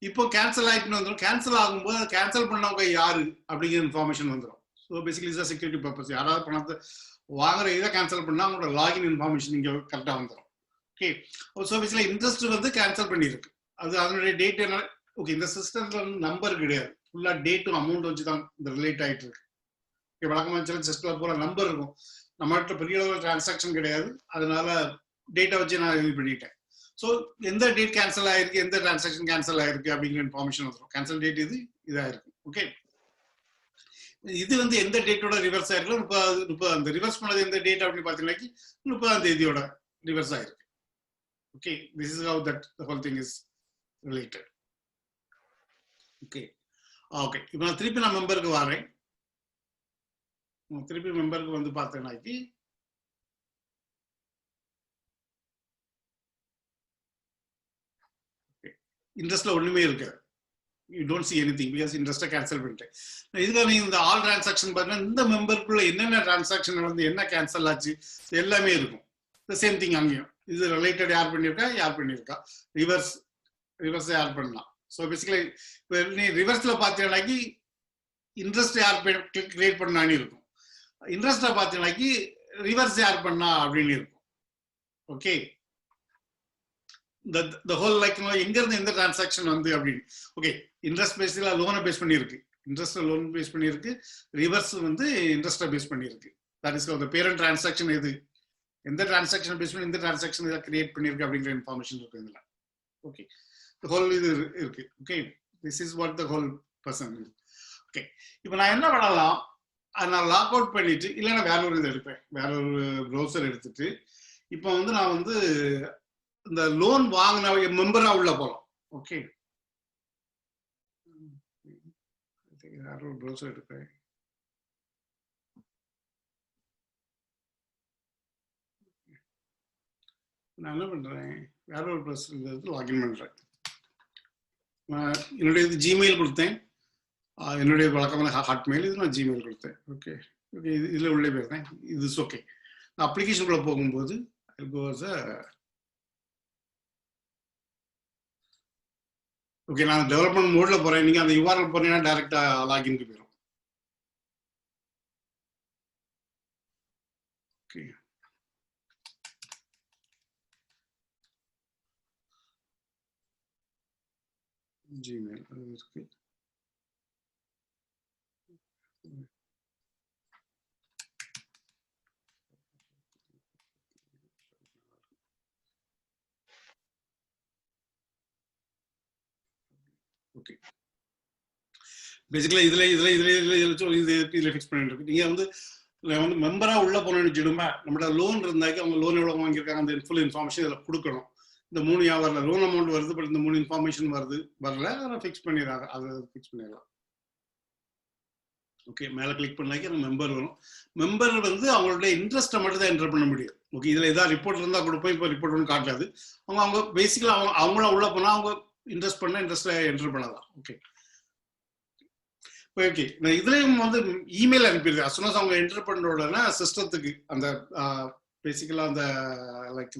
இப்போ கேன்சல் ஆயிட்டுன்னு வந்துடும். கேன்சல் ஆகும்போது கேன்சல் பண்ணவங்க யாரு அப்படிங்கிற இன்ஃபார்மேஷன் வந்துடும். So basically is security purpose. யாராவது பணத்தை வாங்குற இதை கேன்சல் பண்ணா அவங்களோட லாகின் இன்ஃபார்மேஷன் இங்கே கரெக்டாக வந்துடும். ஓகே, ஸோ பேசிக்கலி இன்ட்ரெஸ்ட் வந்து கேன்சல் பண்ணியிருக்கு. அது அதனுடைய டேட் என்ன. ஓகே, இந்த சிஸ்டம்ல வந்து நம்பர் கிடையாது, ஃபுல்லா டேட்டும் அமௌண்ட் வச்சு தான் இந்த ரிலேட் ஆகிட்டு இருக்கு. ஓகே, வழக்கமாக சிஸ்டம்ல போல நம்பர் இருக்கும், நம்மகிட்ட பெரிய அளவில் டிரான்சாக்ஷன் கிடையாது, அதனால டேட்டை வச்சு நான் இது பண்ணிட்டேன். ஸோ எந்த டேட் கேன்சல் ஆயிருக்கு, எந்த டிரான்சாக்ஷன் கேன்சல் ஆயிருக்கு அப்படிங்கிற இன்ஃபார்மேஷன் வந்துடும். கேன்சல் டேட் இது இதாயிருக்கு. ஓகே, இது வந்து எந்த டேட்டோட ரிவர்ஸ் ஆயிருக்கும், 30 அந்த ரிவர்ஸ் பண்ணது எந்த டேட் அப்படின்னு பார்த்தீங்கன்னா 30ஆம் தேதியோட ரிவர்ஸ் ஆயிருக்கு. Okay, this is how that the whole thing is related. Okay okay, இப்போ நான் திருப்பி நான் மெம்பருக்கு வரேன். திருப்பி மெம்பருக்கு வந்து பார்த்தேன்னாக்கி இன்ட்ரெஸ்ட்ல ஒண்ணுமே இருக்காது. you don't see anything because இன்ட்ரெஸ்ட்டை கேன்சல் பண்ணிட்டேன். இதுக்காக நீங்க இந்த ஆல் டிரான்சாக்ஷன் பார்த்தீங்கன்னா இந்த மெம்பருக்குள்ள என்னென்ன டிரான்சாக்ஷன் நடந்து என்ன கேன்சல் ஆச்சு எல்லாமே இருக்கும். சேம் திங் அங்கேயும் இது ரிலேட்டட் யார் பண்ணியிருக்கா ரிவர்ஸ் யார் பண்ணலாம். ஸோ பேசிக்கலி இப்போ நீ ரிவர்ஸ்ல பார்த்தீங்கன்னாக்கி இன்ட்ரெஸ்ட் யார் கிரியேட் பண்ணான்னு இருக்கும், இன்ட்ரெஸ்ட்டை பார்த்தீங்கன்னாக்கி ரிவர்ஸ் யார் பண்ணா அப்படின்னு இருக்கும். ஓகே, the whole like எங்க இருந்து எந்த டிரான்சாக்ஷன் வந்து அப்படின்னு. ஓகே, இன்ட்ரெஸ்ட் பேஸ்ல லோனை பேஸ் பண்ணியிருக்கு, இன்ட்ரெஸ்ட் லோன் பேஸ் பண்ணியிருக்கு, ரிவர்ஸ் வந்து இன்ட்ரெஸ்ட்டை பேஸ் பண்ணியிருக்கு. That is the parent transaction எது, எந்த டிரான்சாக்ஷன் பேஸ் பண்ணி இந்த டிரான்சாக்ஷன் இதை கிரியேட் பண்ணியிருக்கு அப்படிங்கிற இன்ஃபார்மேஷன் இருக்கு இதுல. ஓகே, the whole இது இருக்கு. Okay, this is what the whole person is. Okay, இப்போ நான் என்ன பண்ணலாம், நான் லாக் அவுட் பண்ணிட்டு இல்லைன்னா வேற ஒரு இது எடுப்பேன், வேற ஒரு ப்ரௌசர் எடுத்துட்டு இப்போ வந்து நான் வந்து இந்த லோன் வாங்கின மெம்பரா உள்ள போலாம். ஓகே, வேற ஒரு ப்ரௌசர் எடுப்பேன். நான் என்ன பண்றேன், வேற ஒரு ப்ரௌசர் லாகின் பண்றேன். என்னுடைய ஜிமெயில் கொடுத்தேன், என்னுடைய வழக்கமான ஹாட்மெயில், இது நான் ஜிமெயில் கொடுத்தேன். ஓகே ஓகே, இதுல உள்ளே போயிருந்தேன். இது ஓகே, நான் அப்ளிகேஷனுக்குள்ள போகும்போது ஓகே நான் டெவலப்மெண்ட் மோட்ல போறேன். நீங்க அந்த யூஆர்எல் போனீங்கன்னா டைரக்டா லாகின்க்கு போயிடும். ஓகே, ஜிமெயில் இருக்கு. ஓகே, பேசிக்கலா இதுல ஃபிக்ஸ் பண்ணிட்டு இருக்கு. நீங்க வந்து மெம்பரா உள்ள போனோம்னு வச்சுடுமா, நம்மளோட லோன் இருந்தாக்கி அவங்க லோன் எவ்வளவு வாங்கியிருக்காங்க அந்த ஃபுல் இன்ஃபார்மேஷன் இதில் கொடுக்கணும். இந்த 3 வரல, லோன் அமௌண்ட் வருது, பட் இந்த 3 இன்ஃபார்மேஷன் வரல, அதை ஃபிக்ஸ் பண்ணிடுறாங்க. அதை ஃபிக்ஸ் பண்ணிடலாம். ஓகே, மேல கிளிக் பண்ணாக்கி அந்த மெம்பர் வரும். மெம்பர் வந்து அவங்களுடைய இன்ட்ரெஸ்ட்டை மட்டும் தான் என்டர் பண்ண முடியும். ஓகே, இதுல ஏதாவது ரிப்போர்ட் இருந்தா கொடுப்போம், இப்போ ரிப்போர்ட் ஒன்றும் காட்டாது. அவங்க பேசிக்கலா அவங்கள உள்ள போனா அவங்க இன்ட்ரெஸ்ட் பண்ண இன்ட்ரெஸ்ட்ல என்டர் பண்ணலாம். ஓகே ஓகே, நான் இதுலயும் வந்து இமெயில் அனுப்பிடுது. அசுனாஸ் அவங்க என்டர் பண்ண உடனே சிஸ்டத்துக்கு அந்த பேசிக்கலா அந்த லைக்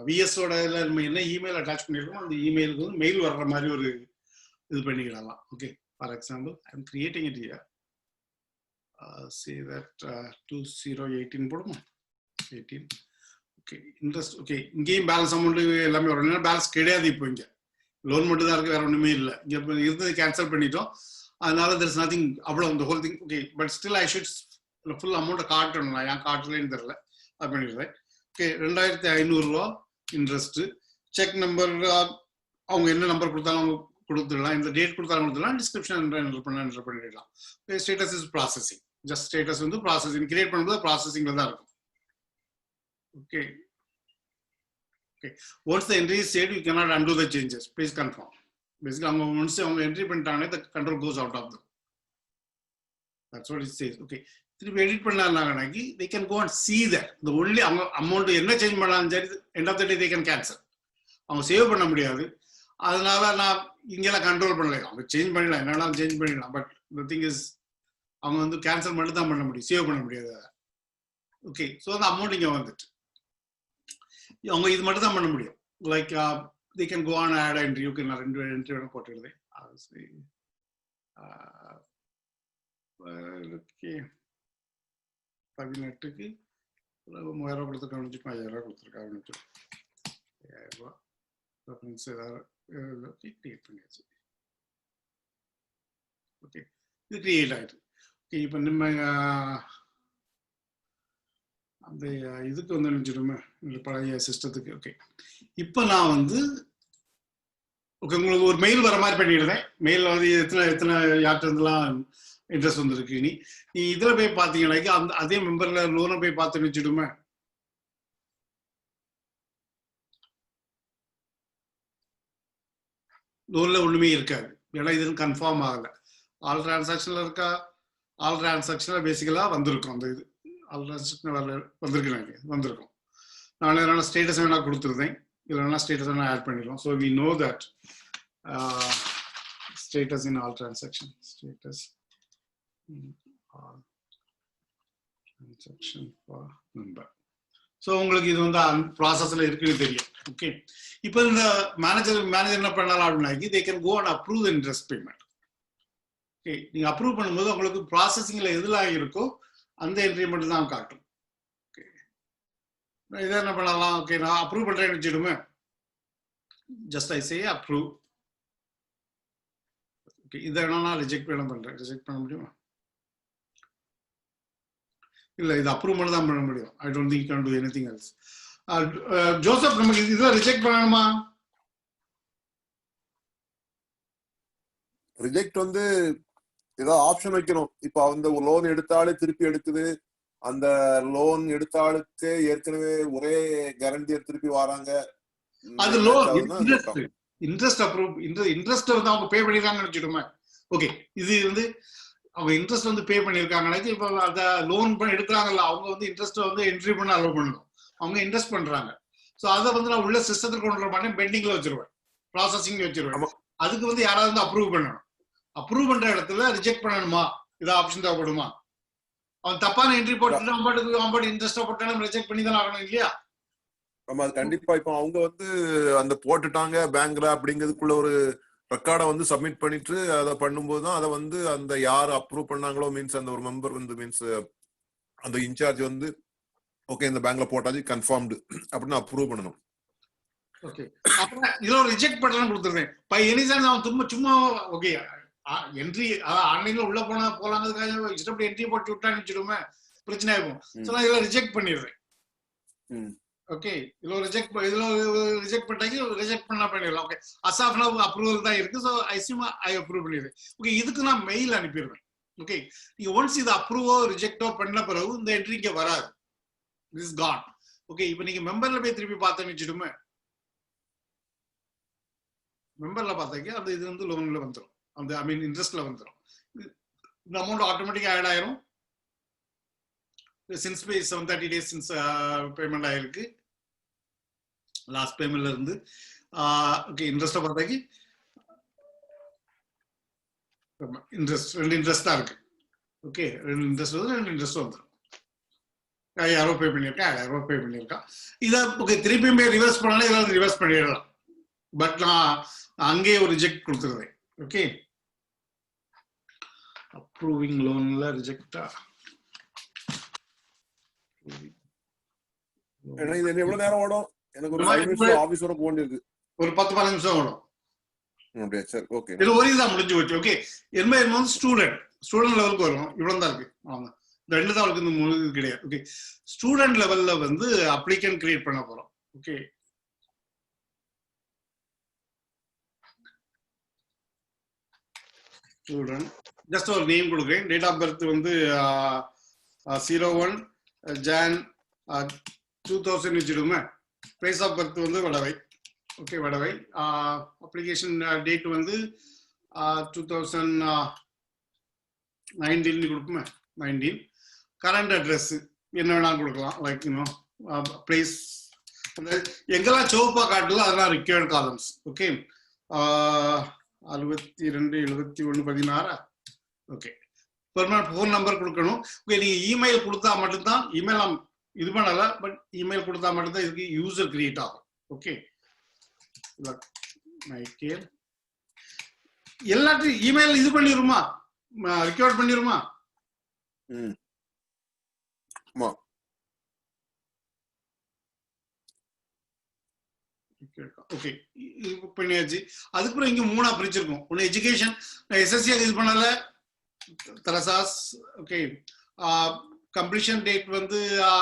விஎஸோட நம்ம என்ன இமெயில் அட்டாச் பண்ணிருக்கோம் அந்த இமெயிலுக்கு வந்து மெயில் வர்ற மாதிரி ஒரு இது பண்ணிக்கலாம். Okay, for example I am creating it here. say that 2018 போடுமா, 18. ஓகே, இன்ட்ரெஸ்ட் ஓகே, இங்கேயும் பேலன்ஸ் அமௌண்ட் எல்லாமே வரும். பேலன்ஸ் கிடையாது, இப்போ இங்க லோன் மட்டும் தான் இருக்கு, வேற ஒண்ணுமே இல்லை. இங்க இருந்தது கேன்சல் பண்ணிட்டோம், அதனால there is nothing, அவ்வளோ the whole thing. Okay, but still I should full அமௌண்ட்டை காட்டணும். நான் ஏன் காட்டலன்னு தெரியல, அது பண்ணிடுறேன். ஓகே, 2500 ரூபா இன்ட்ரெஸ்ட், செக் நம்பர் அவங்க என்ன நம்பர் கொடுத்தாலும் அவங்க கொடுத்துடலாம், இந்த டேட் கொடுத்தாலும் கொடுத்துடலாம், டிஸ்கிரிப்ஷன் என்டர் பண்ணிடலாம். Status is processing. Just status வந்து ப்ராசஸிங் கிரியேட் பண்ணும்போது ப்ராசஸிங்ல தான் இருக்கும். Okay okay. Once the entry is saved you cannot undo the changes. Please confirm. Basically அவங்க ஒன்ஸ் அவங்க என்ட்ரி பண்ணிட்டாங்கன்னா the control goes out of them. That's what it says. Okay. திருப்பி edit பண்ணாங்கன்னாக்கி they can go and see that the only அவங்க amount என்ன change பண்ணாலும் சரி end of the day they can cancel. அவங்க save பண்ண முடியாது. அதனால நான் இங்கெல்லாம் கண்ட்ரோல் பண்ணலாம். அவங்க சேஞ்ச் பண்ணிடலாம், என்னெல்லாம் சேஞ்ச் பண்ணிடலாம். பட் த திங் இஸ் அவங்க வந்து கேன்சல் மட்டும் தான் பண்ண முடியும், சேவ் பண்ண முடியாது. ஓகே. ஸோ அந்த அமௌண்ட் இங்கே வந்துட்டு அவங்க இது மட்டும் தான் பண்ண முடியும். Like they can go on add entry. You can ரெண்டு என்ட்ரி வேணும் போட்டுடுது. ஓகே. 18க்கு 3000 கொடுத்துருக்காங்க, 5000 கொடுத்துருக்காங்க, 5000 ரெஃபரன்ஸ் ஏதாவது கிரியேட் பண்ணியாச்சு. ஓகே. இது கிரியேட் ஆயிடுது. ஓகே. இப்போ நம்ம அந்த இதுக்கு வந்து நினைச்சிடுமே பழைய சிஸ்டத்துக்கு. ஓகே. இப்போ நான் வந்து ஓகே உங்களுக்கு ஒரு மெயில் வர மாதிரி பண்ணிடுறேன். மெயில் வந்து எத்தனை யார்கிட்ட இருந்தெல்லாம் இன்ட்ரெஸ்ட் வந்துருக்கு. நீ இதுல போய் பாத்தீங்கன்னாக்கி அந்த அதே மெம்பர்ல லோனை போய் பார்த்து வச்சுடுமே. லோன்ல ஒண்ணுமே இருக்காது. ஏன்னா இது கன்ஃபார்ம் ஆகல. ஆல் டிரான்சாக்ஷன்ல இருக்கா, ஆல் டிரான்சாக்ஷன்ல பேசிக்கலா வந்திருக்கும். அந்த இது ஆல் டிரான்சாக்ஷன் வந்திருக்கு, வந்திருக்கும். நான் எதனா ஸ்டேட்டஸ் வேணா கொடுத்துருந்தேன், இல்லைன்னா ஸ்டேட்டஸ் வேணா ஆட் பண்ணிடுவோம். So we know that status in all transaction, status transaction for member. So உங்களுக்கு இது வந்து ப்ராசஸ்ல இருக்குன்னு தெரியும். ஓகே. இப்போ இந்த மேனேஜர் என்ன பண்ணலாம் அப்படின்னாக்கி they can go and approve the interest payment. Okay. நீங்க அப்ரூவ் பண்ணும்போது உங்களுக்கு ப்ராசஸிங்ல எதுலாம் இருக்கோ அந்த என்ட்ரி மட்டும் தான் காட்டும். ஓகே. இதை என்ன பண்ணலாம்? ஓகே நான் அப்ரூவ் பண்றேன்னு வச்சுடுமே. Just I say approve. Okay. இதை வேணா ரிஜெக்ட் பண்றேன். ரிஜெக்ட் பண்ண முடியுமா? இல்ல, இது அப்ரூவ் பண்ண தான் பண்ண முடியும். I don't think can to anything else. Joseph நமக்கு இதெல்லாம் ரிஜெக்ட் பண்ணணுமா? ரிஜெக்ட் வந்து ஏதாவது ஆப்ஷன் வைக்கணும். இப்போ அந்த லோன் எடுத்தாலே திருப்பி எடுக்குது, அந்த லோன் எடுத்தாளுக்கு ஏற்கனவே ஒரே கேரண்டியர் திருப்பி வராங்க. அது லோன் இன்ட்ரெஸ்ட் அப்ரூவ் இன்ட்ரெஸ்ட் வந்து அவங்க பே பண்ணிருக்காங்கன்னு வச்சுடுமே. ஓகே. இது வந்து அவங்க இன்ட்ரெஸ்ட் வந்து பே பண்ணிருக்காங்கன்னா இப்போ அதை லோன் பண்ணி எடுக்கிறாங்கல்ல, அவங்க வந்து இன்ட்ரெஸ்ட் வந்து என்ட்ரி பண்ண அலோவ் பண்ணணும். அவங்க இன்ட்ரெஸ்ட் பண்றாங்க. ஸோ அதை வந்து நான் உள்ள சிஸ்டத்துக்கு கொண்டு வர மாட்டேன், பெண்டிங்ல வச்சிருவேன், ப்ராசஸிங் வச்சிருவேன். அதுக்கு வந்து யாராவது வந்து அப்ரூவ் பண்ணணும். அப்ரூவ் பண்ற இடத்துல ரிஜெக்ட் பண்ணணுமா, இதான் ஆப்ஷன் தேவைப்படுமா? அவன் தப்பான என்ட்ரி போட்டு அவன் இன்ட்ரெஸ்டா போட்டாலும் ரிஜெக்ட் பண்ணி தான் ஆகணும் இல்லையா? ஆமா, கண்டிப்பா. இப்போ அவங்க வந்து அந்த போட்டுட்டாங்க பேங்க்ல அப்படிங்கிறதுக்குள்ள ஒரு ரெக்கார்டை வந்து சப்மிட் பண்ணிட்டு அதை பண்ணும்போது தான் அதை வந்து அந்த யார் அப்ரூவ் பண்ணாங்களோ மீன்ஸ் அந்த ஒரு மெம்பர் வந்து மீன்ஸ் அந்த இன்சார்ஜ் வந்து ஓகே இந்த பேங்க்ல போட்டாச்சு கன்ஃபார்ம்டு அப்படின்னு அப்ரூவ் பண்ணணும். ஓகே. அப்புறம் இதுல ரிஜெக்ட் பண்றேன்னு கொடுத்துருக்கேன். பை எனி சான்ஸ் அவன் சும்மா ஓகே என்ட்ரி ஆன்லைன்ல உள்ள போலாங்கிறதுக்காக இஷ்டப்படி என்ட்ரி போட்டு விட்டான்னு வச்சுடுமே, பிரச்சனை ஆகும். ஸோ நான் இதெல்லாம் ரிஜெக்ட் பண்ணிடுறேன். ஓகே. இதுல ரிஜெக்ட் பண்ணிட்டாங்க, ரிஜெக்ட் பண்ணிடலாம். Okay. As of now approval தான் இருக்கு. ஸோ ஐ அப்ரூவ் பண்ணிடுறேன். ஓகே. இதுக்கு நான் மெயில் அனுப்பிடுவேன். ஓகே. நீங்க ஒன்ஸ் இது அப்ரூவோ ரிஜெக்டோ பண்ண பிறகு இந்த என்ட்ரி இங்க வராது. This is gone. ஓகே. இப்போ நீங்க மெம்பர்ல போய் திருப்பி பார்த்தேன்னு வச்சுடுமே, மெம்பர்ல பார்த்தாக்க அந்த இது வந்து லோன்ல வந்துடும், அந்த ஐ மீன் இன்ட்ரெஸ்ட்ல வந்துடும். இந்த அமௌண்ட் ஆட்டோமேட்டிக்கா ஆட் ஆயிரும். சின்ஸ் பே 730 days சின்ஸ் பேமெண்ட் ஆயிருக்கு லாஸ்ட் பேமெண்ட்ல இருந்து. ஓகே. இன்ட்ரெஸ்ட பார்த்தாக்கி இன்ட்ரெஸ்ட் ரெண்டு இன்ட்ரெஸ்ட் தான் இருக்கு. ஓகே. ரெண்டு இன்ட்ரெஸ்ட் வந்துடும். 5000 பே பண்ணியிருக்கேன், 5000 பே பண்ணியிருக்கான். இதை ஓகே திருப்பியும் போய் ரிவர்ஸ் பண்ணாலும் இதில் ரிவர்ஸ் பண்ணிடலாம். பட் நான் அங்கேயே ஒரு ரிஜெக்ட் கொடுத்துருவேன். ஓகே. அப்ரூவிங் லோன்ல ரிஜெக்டா எவ்வளவு நேரம் ஓடும்? எனக்கு ஒரு 5 நிமிஷம் ஆபீஸ் வர போண்டிருக்கு. ஒரு 10-15 நிமிஷம் ஓடும். அப்படியே சரி. ஓகே. இது ஒரு இதுதான் முடிஞ்சு போச்சு. ஓகே. என்ன ஸ்டூடெண்ட் லெவலுக்கு வரும். இவ்வளவு தான் இருக்கு. அவங்க ரெண்டு தான் அவளுக்கு இந்த முழு கிடையாது. ஓகே. ஸ்டூடெண்ட் லெவல்ல வந்து அப்ளிகன்ட் கிரியேட் பண்ண போறோம். ஓகே. children. Just ஒரு நேம் கொடுக்குறேன். டேட் ஆஃப் பர்த் வந்து 01 Jan 2000 வச்சுடுமே. பிளேஸ் ஆஃப் பர்த் வந்து வடவை. ஓகே, வடவை. அப்ளிகேஷன் டேட் வந்து 2019 கொடுக்குமே, 19. கரண்ட் அட்ரஸ் என்ன வேணாலும் கொடுக்கலாம். லைக் பிளேஸ் எங்கெல்லாம் சிவப்பா காட்டுல அதெல்லாம் required columns. Okay, 62 71 16. Okay, permanent phone number கொடுக்கணும். ஓகே, நீங்க இமெயில் கொடுத்தா மட்டும்தான், இமெயில் நாம் இது பண்ணல, பட் இமெயில் கொடுத்தா மட்டும்தான் இதுக்கு யூசர் கிரியேட் ஆகும். ஓகே, எல்லாத்தையும் இமெயில் இது பண்ணிருமா, ரிக்வயர்ட் பண்ணிருமா? ஓகே, பண்ணியாச்சு. அதுக்கப்புறம் இங்க 3 பிரிச்சிருக்கோம். ஒன்னு எஜுகேஷன், எஸ்எஸ்சி யூஸ் பண்ணல, தரசாஸ். ஓகே, கம்ப்ளீஷன் டேட் வந்து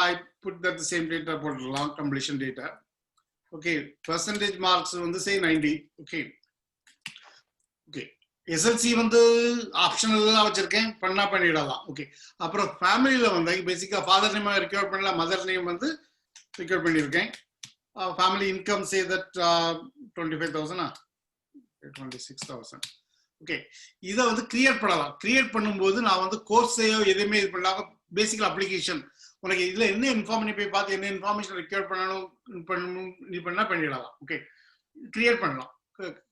I put that same data போட்டுடலாம், completion data. Okay, percentage marks வந்து சே 90. ஓகே, ஓகே, எஸ்எல்சி வந்து ஆப்ஷனல் வச்சிருக்கேன், பண்ணா பண்ணிடலாம். ஓகே, அப்புறம் ஃபேமிலியில வந்து பேசிக்கா ஃபாதர் நேம் ரிக்வயர்ட் பண்ணல, மதர் நேம் வந்து ரிக்வயர்ட் பண்ணியிருக்கேன். Family income say that 25,000 26,000. ஓகே, இதை வந்து கிரியேட் பண்ணலாம். கிரியேட் பண்ணும்போது நான் வந்து கோர்ஸையோ எதுவுமே இது பண்ணாம பேசிக்கல் அப்ளிகேஷன் உனக்கு இதுல என்ன இன்ஃபார்மேஷன் போய் பார்த்து என்ன இன்ஃபார்மேஷன் ரிக்வயர் பண்ணணும் நீ பண்ணா பண்ணிடலாம். ஓகே, கிரியேட் பண்ணலாம்.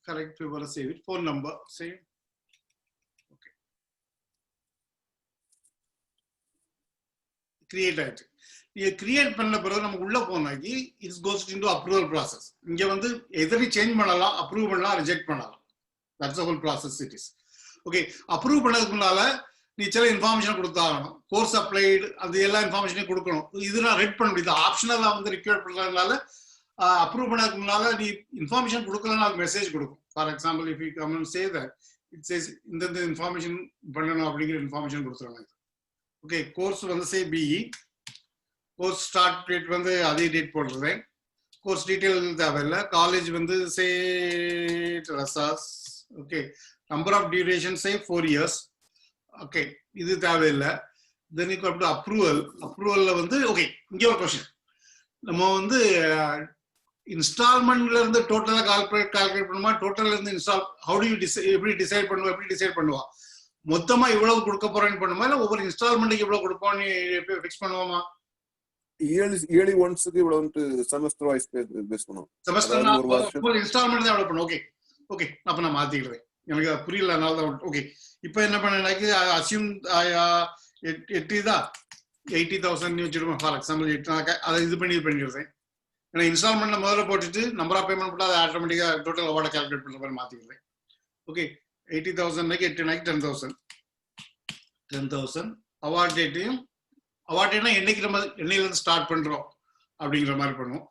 கரெக்ட் விவரம் save, phone number save. Okay, create ஆயிடுச்சு. கிரியேட் பண்ண பிறகு நமக்கு உள்ள போனாக்கி it's goes into approval process. இங்க வந்து எதிரி சேஞ்ச் பண்ணலாம், அப்ரூவ் பண்ணலாம், ரிஜெக்ட் பண்ணலாம். That's whole process it is. Okay, approve பண்ணதுக்கு முன்னால நீ சில இன்ஃபார்மேஷன் கொடுத்தாகணும். கோர்ஸ் அப்ளைடு அது எல்லா இன்ஃபார்மேஷனையும் கொடுக்கணும். இது நான் ரெட் பண்ண முடியுது, ஆப்ஷனலா வந்து ரிக்வயர் பண்றதுனால அப்ரூவ் பண்ணதுக்கு முன்னால நீ இன்ஃபார்மேஷன் கொடுக்கலன்னா அது மெசேஜ் கொடுக்கும். For example if you come and say that it says இந்த இன்ஃபார்மேஷன் பண்ணணும் அப்படிங்கிற இன்ஃபார்மேஷன் கொடுத்துருவாங்க. ஓகே, கோர்ஸ் வந்து say BE, course start date வந்து அதே டேட் போடுறேன். கோர்ஸ் டீட்டெயில் தேவையில்லை. காலேஜ் வந்து சே ரசாஸ். Okay, number of duration say 4 years. Okay, இது தேவையில்லை. தென் இப்போ அப்படி அப்ரூவல்ல வந்து ஓகே, இங்கே ஒரு கொஸ்டின். நம்ம வந்து இன்ஸ்டால்மெண்ட்ல இருந்து டோட்டலா கால்குலேட் பண்ணுமா, டோட்டல்ல இருந்து இன்ஸ்டால் ஹவு டு யூ எப்படி டிசைட் பண்ணுவா? மொத்தமா இவ்வளவு கொடுக்க போறேன்னு பண்ணுமா, இல்ல ஒவ்வொரு இன்ஸ்டால்மெண்ட்டுக்கு இவ்வளவு கொடுப்போம்னு ஃபிக்ஸ் பண்ணுவோமா? இயர்லி ஒன்ஸ்க்கு இவ்வளவு செமஸ்டர் வைஸ் பேஸ் பண்ணுவோம். செமஸ்டர் ஒரு இன்ஸ்டால்மென்ட் தான் எவ்வளவு பண்ணும். ஓகே, ஓகே, அப்ப நான் மாத்திக்கிறேன், எனக்கு புரியல, அதனால தான். ஓகே, இப்போ என்ன பண்ணேன்னாக்கி அசியூம் 80,000 வச்சுடுவோம். ஃபார் எக்ஸாம்பிள் 8 அதை இது பண்ணிடுறேன். ஏன்னா இன்ஸ்டால்மெண்ட்ல முதல்ல போட்டுட்டு நம்பர் ஆஃப் பேமெண்ட் போட்டு அதை ஆட்டோமேட்டிக்கா டோட்டல் அவார்டை கால்குலேட் பண்ற மாதிரி மாத்திக்கிறேன். ஓகே, 80,000 10,000 அவார்ட் டேட்டையும் அவார்ட்னா என்னைக்கு நம்ம என்னையில இருந்து ஸ்டார்ட் பண்றோம் அப்படிங்கிற மாதிரி பண்ணுவோம்.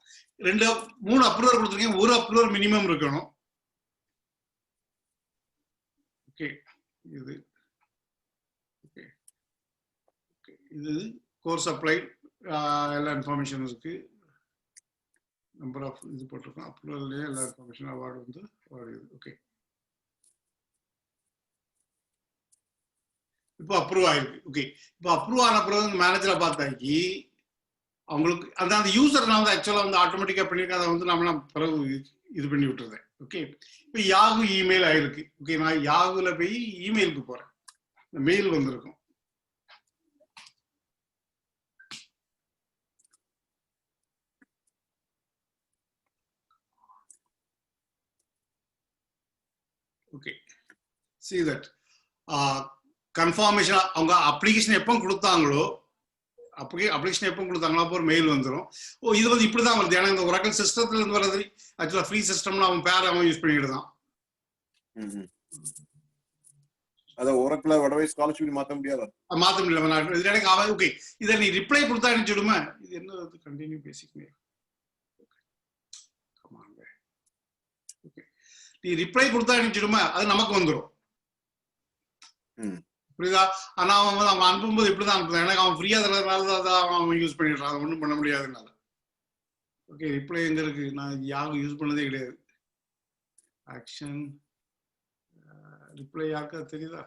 3 அப்ரூவர் கொடுத்துருக்கேன், ஒரு அப்ரூவர் மினிமம் இருக்கணும். ஓகே, இது ஓகே, இது கோர்ஸ் அப்ளை எல்லா இன்ஃபர்மேஷன் இருக்கு. நம்பர் ஆஃப் இது போட்டிருக்கோம். அப்ரூவல்லே எல்லா இன்ஃபர்மேஷன் அவார்டு வந்து அவார்டு இது. ஓகே, இப்போ அப்ரூவ் ஆயிருக்கு. ஓகே, இப்போ அப்ரூவ் ஆன பிறகு மேனேஜரை பார்த்தாக்கி அவங்களுக்கு அந்த யூசர் நான் வந்து ஆக்சுவலா வந்து ஆட்டோமேட்டிக்கா பண்ணியிருக்கேன். அதை வந்து நம்மளாம் பிறகு இது பண்ணி விட்டுருந்தேன். ஓகே, இப்போ யாகு இமெயில் ஆயிருக்கு. ஓகே, நான் யாகுல போய் இமெயிலுக்கு போறேன். மெயில் வந்திருக்கும். ஓகே, see that கன்ஃபர்மேஷன் அவங்க அப்ளிகேஷன் எப்போ கொடுத்தாங்களோ அப்ளிகேஷன் எப்போ கொடுத்தாங்களோ அப்போ ஒரு மெயில் வந்துடும். ஓ, இது வந்து இப்படிதான் வருது. ஏன்னா இந்த ஒராக்கிள் சிஸ்டத்துல இருந்து வர்றது ஆக்சுவலா ஃப்ரீ சிஸ்டம்னு அவன் பேர் அவன் யூஸ் பண்ணிட்டு தான். அத ஒராக்கிள் வடவை ஸ்காலர்ஷிப் மாத்த முடியாது, மாத்த முடியல. எனக்கு அவன் ஓகே, இதை நீ ரிப்ளை கொடுத்தா அனுப்பிச்சுடுமா? இது என்ன கண்டினியூ பேசிக்கணும். ஓகே, நீ ரிப்ளை கொடுத்தா அனுப்பிச்சுடுமா, அது நமக்கு வந்துடும். புரியுதா? ஆனா அவன் வந்து அவன் அனுப்பும்போது இப்படிதான் அனுப்புறான். எனக்கு அவன் ஃப்ரீயா தரதுனால அவன் யூஸ் பண்ணிடுறான். அதை ஒன்றும் பண்ண முடியாதுனால. ஓகே, ரிப்ளை எங்க இருக்கு? நான் யாரும் யூஸ் பண்ணதே கிடையாது. ஆக்ஷன் ரிப்ளை யாருக்கா தெரியுதா?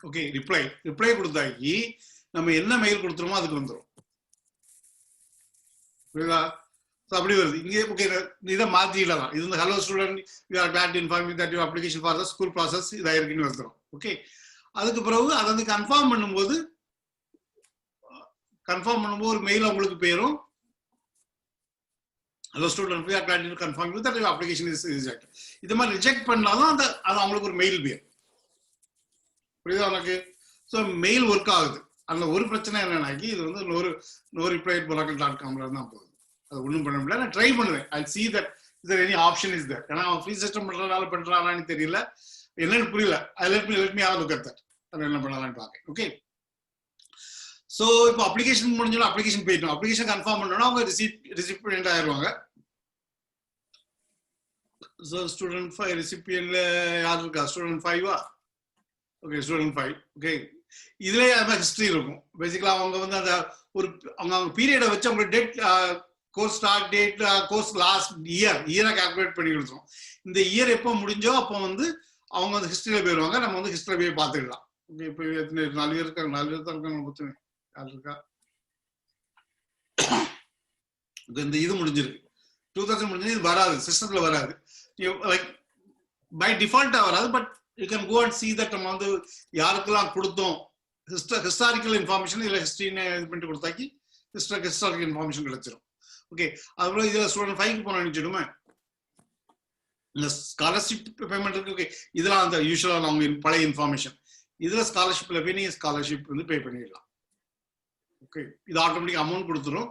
ஓகே, ரிப்ளை கொடுத்தாக்கி நம்ம என்ன மெயில் கொடுத்துருமோ அதுக்கு வந்துடும். புரியுதா? அப்படி வருது இங்கே. ஓகே, இதை மாத்திடலாம். இது வந்து hello student, you are glad to inform you that your application for the school process இதாயிருக்குன்னு வந்துடும். ஓகே, அதுக்கு பிறகு அதை வந்து கன்ஃபார்ம் பண்ணும்போது ஒரு மெயில் உங்களுக்கு போயிடும். Hello student, you are glad to confirm you that your application is reject. இது மாதிரி ரிஜெக்ட் பண்ணாலும் அது அவங்களுக்கு ஒரு மெயில் போயிடும். புரியுதா உனக்கு? ஸோ மெயில் ஒர்க் ஆகுது. அந்த ஒரு பிரச்சனை என்னன்னாக்கி இது வந்து no_reply@oracle.com தான் போகுது. அது ஒன்றும் பண்ண முடியல. நான் ட்ரை பண்ணுவேன். ஐ see that is there any option is there. ஏன்னா அவன் ஃப்ரீ சிஸ்டம் பண்றதுனால பண்றானான்னு தெரியல, என்னன்னு புரியல. let me have a look at that. அது என்ன பண்ணலாம்னு பார்க்கேன். ஓகே, ஸோ இப்போ அப்ளிகேஷன் முடிஞ்சாலும் அப்ளிகேஷன் போயிட்டோம். அப்ளிகேஷன் கன்ஃபார்ம் பண்ணோம்னா அவங்க ரிசிபியன்ட் ஆயிடுவாங்க. ஸோ ஸ்டூடெண்ட் 5 ரிசிபியன்ட்ல யார் இருக்கா? ஸ்டூடெண்ட் 5வா? Okay, student 5. ஓகே, இதுலயே ஹிஸ்டரி இருக்கும். பேசிக்கலா அவங்க வந்து அந்த ஒரு அவங்க பீரியடை வச்சு அவங்க date, course start date, course last இயரை கால்குலேட் பண்ணி கொடுத்துரும். இந்த இயர் எப்போ முடிஞ்சோ அப்போ வந்து அவங்க வந்து ஹிஸ்டரியில போயிடுவாங்க. நம்ம வந்து ஹிஸ்டரியில போய் பார்த்துக்கலாம். ஓகே, இப்போ 4 பேர் இருக்காங்க. 4 பேர் தான் இருக்காங்க. மொத்தமே யார் இருக்கா? இந்த இது முடிஞ்சிருக்கு. 2000 முடிஞ்சது. இது வராது, சிஸ்டத்துல வராது. லைக் பை டிஃபால்ட்டா வராது. But you can go and see that நம்ம வந்து யாருக்கெல்லாம் கொடுத்தோம் ஹிஸ்டாரிக்கல் இன்ஃபர்மேஷன் இல்லை ஹிஸ்டரின்னு இது பண்ணிட்டு கொடுத்தாக்கி ஹிஸ்டாரிக்கல் இன்ஃபர்மேஷன் கிடைச்சிடும். ஓகே, அதுக்கப்புறம் இதுல ஸ்டூடெண்ட் 5க்கு போன நினைச்சிடுமே இந்த ஸ்காலர்ஷிப் பேமெண்ட் இருக்கு. ஓகே, இதெல்லாம் அந்த யூஸ்வலாக அவங்க பழைய இன்ஃபர்மேஷன். இதுல ஸ்காலர்ஷிப்ல போய் நீங்க ஸ்காலர்ஷிப் வந்து பே பண்ணிடலாம். ஓகே, இது ஆட்டோமேட்டிக் அமௌண்ட் கொடுத்துரும்.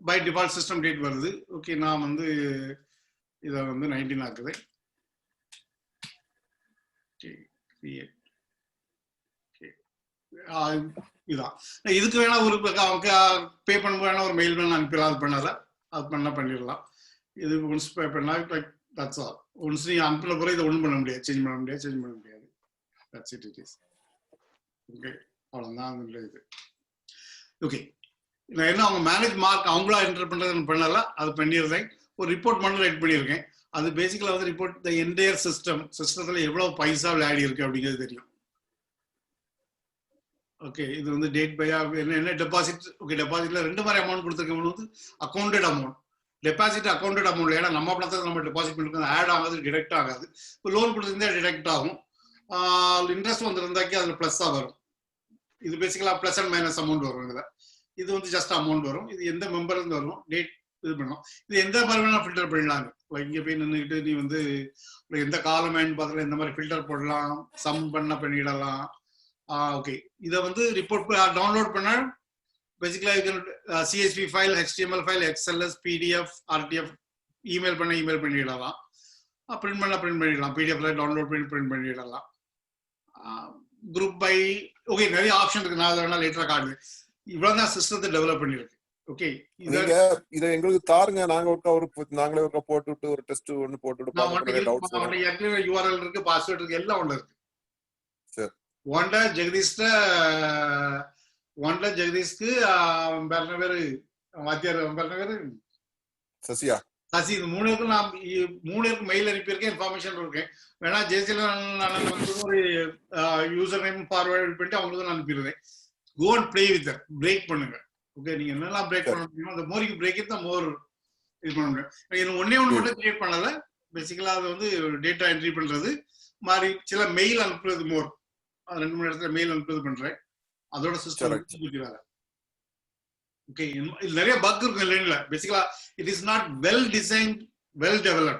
பை டிஃபால்ட் சிஸ்டம் டேட் வருது. ஓகே, நான் வந்து இதை வந்து 19 ஆக்குது. இதான் இதுக்கு வேணா ஒரு பே பண்ண வேணா ஒரு மெயில் வேணா அனுப்பிடலாம். அது பண்ணல, அது பண்ணிடலாம். இது ஒன்ஸ் பே பண்ணா தட்ஸ் ஆல். ஒன்ஸ் நீங்க அனுப்பின பிறகு இதை ஒன்றும் பண்ண முடியாது, சேஞ்ச் பண்ண முடியாது. That's it, it is. Okay, அவ்வளோதான் இது. ஓகே, நான் என்ன அவங்க மேனேஜ் மார்க் அவங்களா என்டர் பண்றது பண்ணல, அது பண்ணிடுறேன். ஒரு ரிப்போர்ட் மட்டும் ரைட் பண்ணியிருக்கேன். அது பேசிக்கலா வந்து ரிப்போர்ட் த என்டையர் சிஸ்டத்துல எவ்வளவு பைசா விளையாடி இருக்கு அப்படிங்கிறது தெரியும். ஓகே, இது வந்து டேட் பையா என்ன டெபாசிட். ஓகே, டெபாசிட்ல 2 மாதிரி அமௌண்ட் கொடுத்துருக்கேன். ஒன்று வந்து accounted amount, deposit accounted amount. ஏன்னா நம்ம பணத்தை நம்ம டெபாசிட் பண்ணிருக்கோம், ஆட் ஆகாது, டிடெக்ட் ஆகாது. இப்போ லோன் கொடுத்துருந்தா டிடெக்ட் ஆகும். இன்ட்ரெஸ்ட் வந்துருந்தாக்கி அதுல பிளஸ்ஸா வரும். இது பேசிக்கலா பிளஸ் அண்ட் மைனஸ் அமௌண்ட் வரும். இதுல இது வந்து ஜஸ்ட் அமௌண்ட் வரும். இது எந்த மெம்பர் இருந்து வரும், டேட் இது பண்ணோம். இது எந்த மாதிரி வேணா ஃபில்டர் பண்ணிடலாம். இங்க போய் நின்றுக்கிட்டு நீ வந்து எந்த காலமேன்னு பார்த்துல எந்த மாதிரி ஃபில்டர் போடலாம், சம் பண்ணிடலாம். ஓகே, இதை வந்து ரிப்போர்ட் டவுன்லோட் பண்ண basically CSV file, HTML file, XLS, PDF, RTF email பண்ணிடலாம். பிரிண்ட் பண்ணிடலாம். PDFல டவுன்லோட் பண்ணி பிரிண்ட் பண்ணிடலாம். Group by. ஓகே, நிறைய ஆப்ஷன் இருக்கு. நான் அதை வேணா லேட்டரா காட்டுவேன். இவ்வளவுதான் சிஸ்டத்தை டெவலப் பண்ணிருக்கு. ஓகே, நீங்க இத எங்களுக்கு தாருங்க. நாங்களே ஒருக்கா போட்டுட்டு ஒரு டெஸ்ட் ஒன்னு போட்டுட்டு URL இருக்கு, பாஸ்வேர்ட் இருக்கு, எல்லாம் ஒண்ணு இருக்கு. சரி, ஒன்ல ஜெகதீஷ்க்கு பேரு வாத்தியார் பேரு சசி. இது 3 பேருக்கும் நான் 3 பேருக்கு மெயில் அனுப்பியிருக்கேன், இன்ஃபர்மேஷன் இருக்கேன். வேணா ஜெயசீலன் வந்து ஒரு யூசர் நேம் ஃபார்வர்ட் பண்ணிட்டு அவங்களுக்கு நான் அனுப்பிடுவேன். Go and play with that, break பண்ணுங்க. ஓகே, நீங்க என்னெல்லாம் பிரேக் பண்ண முடியுமோ அந்த மோர் யூ பிரேக் இட் தான் மோர் இது பண்ண முடியும். இது ஒன்னே மட்டும் கிரியேட் பண்ணல. பேசிக்கலா அது வந்து டேட்டா என்ட்ரி பண்றது மாதிரி சில மெயில் அனுப்புறது மோர். 2-3 இடத்துல மெயில் அனுப்புறது பண்றேன். அதோட சிஸ்டம் வேற. ஓகே, நிறைய பக் இருக்கும் இல்லைங்களா. பேசிக்கலா it is not well designed, well developed.